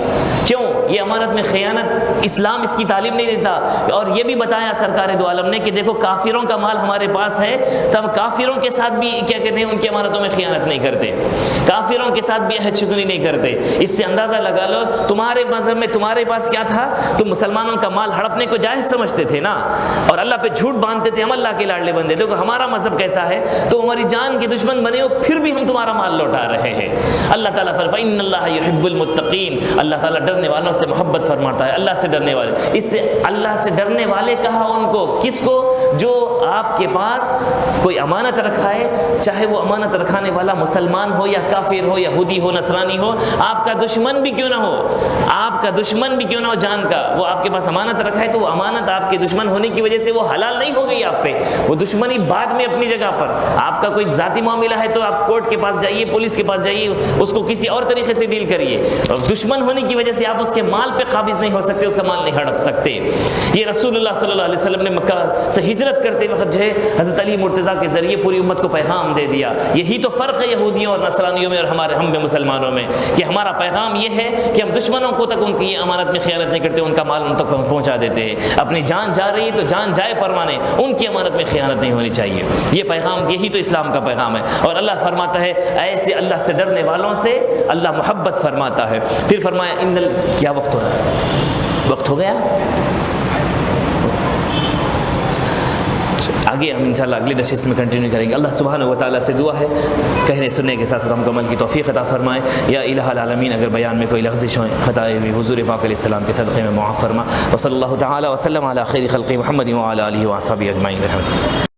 کیوں؟ یہ امانت میں خیانت اسلام اس کی تعلیم نہیں دیتا. اور یہ بھی بتایا سرکار دو عالم نے کہ دیکھو کافروں کا مال ہمارے پاس ہے تو ہم کافروں کے ساتھ بھی کیا کہتے ہیں ان کی امانتوں میں خیانت نہیں کرتے، کافروں کے ساتھ بھی عہد شکنی نہیں کرتے. اس سے اندازہ لگا لو تمہارے مذہب میں تمہارے پاس کیا تھا، تم مسلمانوں کا مال ہڑپنے کو جائز سمجھتے تھے نا، اور اللہ پہ جھوٹ باندھتے تھے ہم اللہ کے لاڈلے بندے. دیکھو ہمارا مذہب کیسا ہے، تو ہماری جان کے دشمن بنے ہو پھر بھی ہم تمہارا مال لوٹا رہے ہیں. اللہ تعالیٰ فإن اللہ يحب المتقین، اللہ تعالیٰ ڈرنے والوں سے محبت فرماتا ہے. اللہ سے ڈرنے والے، اس سے اللہ سے ڈرنے والے کہا ان کو، کس کو؟ جو آپ کے پاس کوئی امانت رکھا ہے، چاہے وہ امانت رکھانے والا مسلمان ہو یا کافر ہو، یہودی ہو نصرانی ہو، آپ کا دشمن بھی کیوں نہ ہو، آپ کا دشمن بھی کیوں نہ ہو جان کا، وہ آپ کے پاس امانت رکھا ہے تو وہ امانت آپ کے دشمن ہونے کی وجہ سے وہ حلال نہیں ہو گئی آپ پہ، وہ دشمنی بعد میں اپنی جگہ پر. آپ کا کوئی ذاتی معاملہ ہے تو آپ کورٹ کے پاس جائیے، پولیس کے پاس جائیے، اس کو کسی اور طریقے سے ڈیل کریے. دشمن ہونے کی وجہ سے آپ اس کے مال پہ قابض نہیں ہو سکتے، اس کا مال نہیں ہڑپ سکتے. یہ رسول اللہ صلی اللہ علیہ وسلم نے مکہ سے ہجرت کرتے وقت جو ہے حضرت علی مرتضیٰ کے ذریعے پوری امت کو پیغام دے دیا. یہی تو فرق ہے یہودیوں اور نصرانیوں میں اور ہم میں مسلمانوں میں، کہ ہمارا پیغام یہ ہے کہ ہم دشمنوں کو تک ان کی امانت میں خیانت نہیں کرتے، ان کا مال ان تک پہنچا دیتے ہیں. اپنی جان جا رہی ہے تو جان جائے پروانے، ان کی امانت میں خیانت نہیں ہونی چاہیے. یہ پیغام، یہی تو اسلام کا پیغام ہے. اور اللہ فرماتا ہے ایسے اللہ سے ڈرنے والوں سے اللہ محبت فرماتا ہے. پھر فرمایا کیا وقت ہو رہا ہے؟ وقت ہو گیا. آگے ہم انشاءاللہ اگلی نشست میں کنٹینیو کریں گے. اللہ سبحانہ و تعالیٰ سے دعا ہے کہنے سننے کے ساتھ ساتھ ہم کو عمل کی توفیق عطا فرمائے. یا الہ العالمین اگر بیان میں کوئی لغزش ہوئے خطائیں ہوئی حضور پاک علیہ السلام کے صدقے میں معاف فرما. وصلی اللہ تعالی وسلم علی خیر خلق محمد وعلی آلہ وصحبہ اجمعین.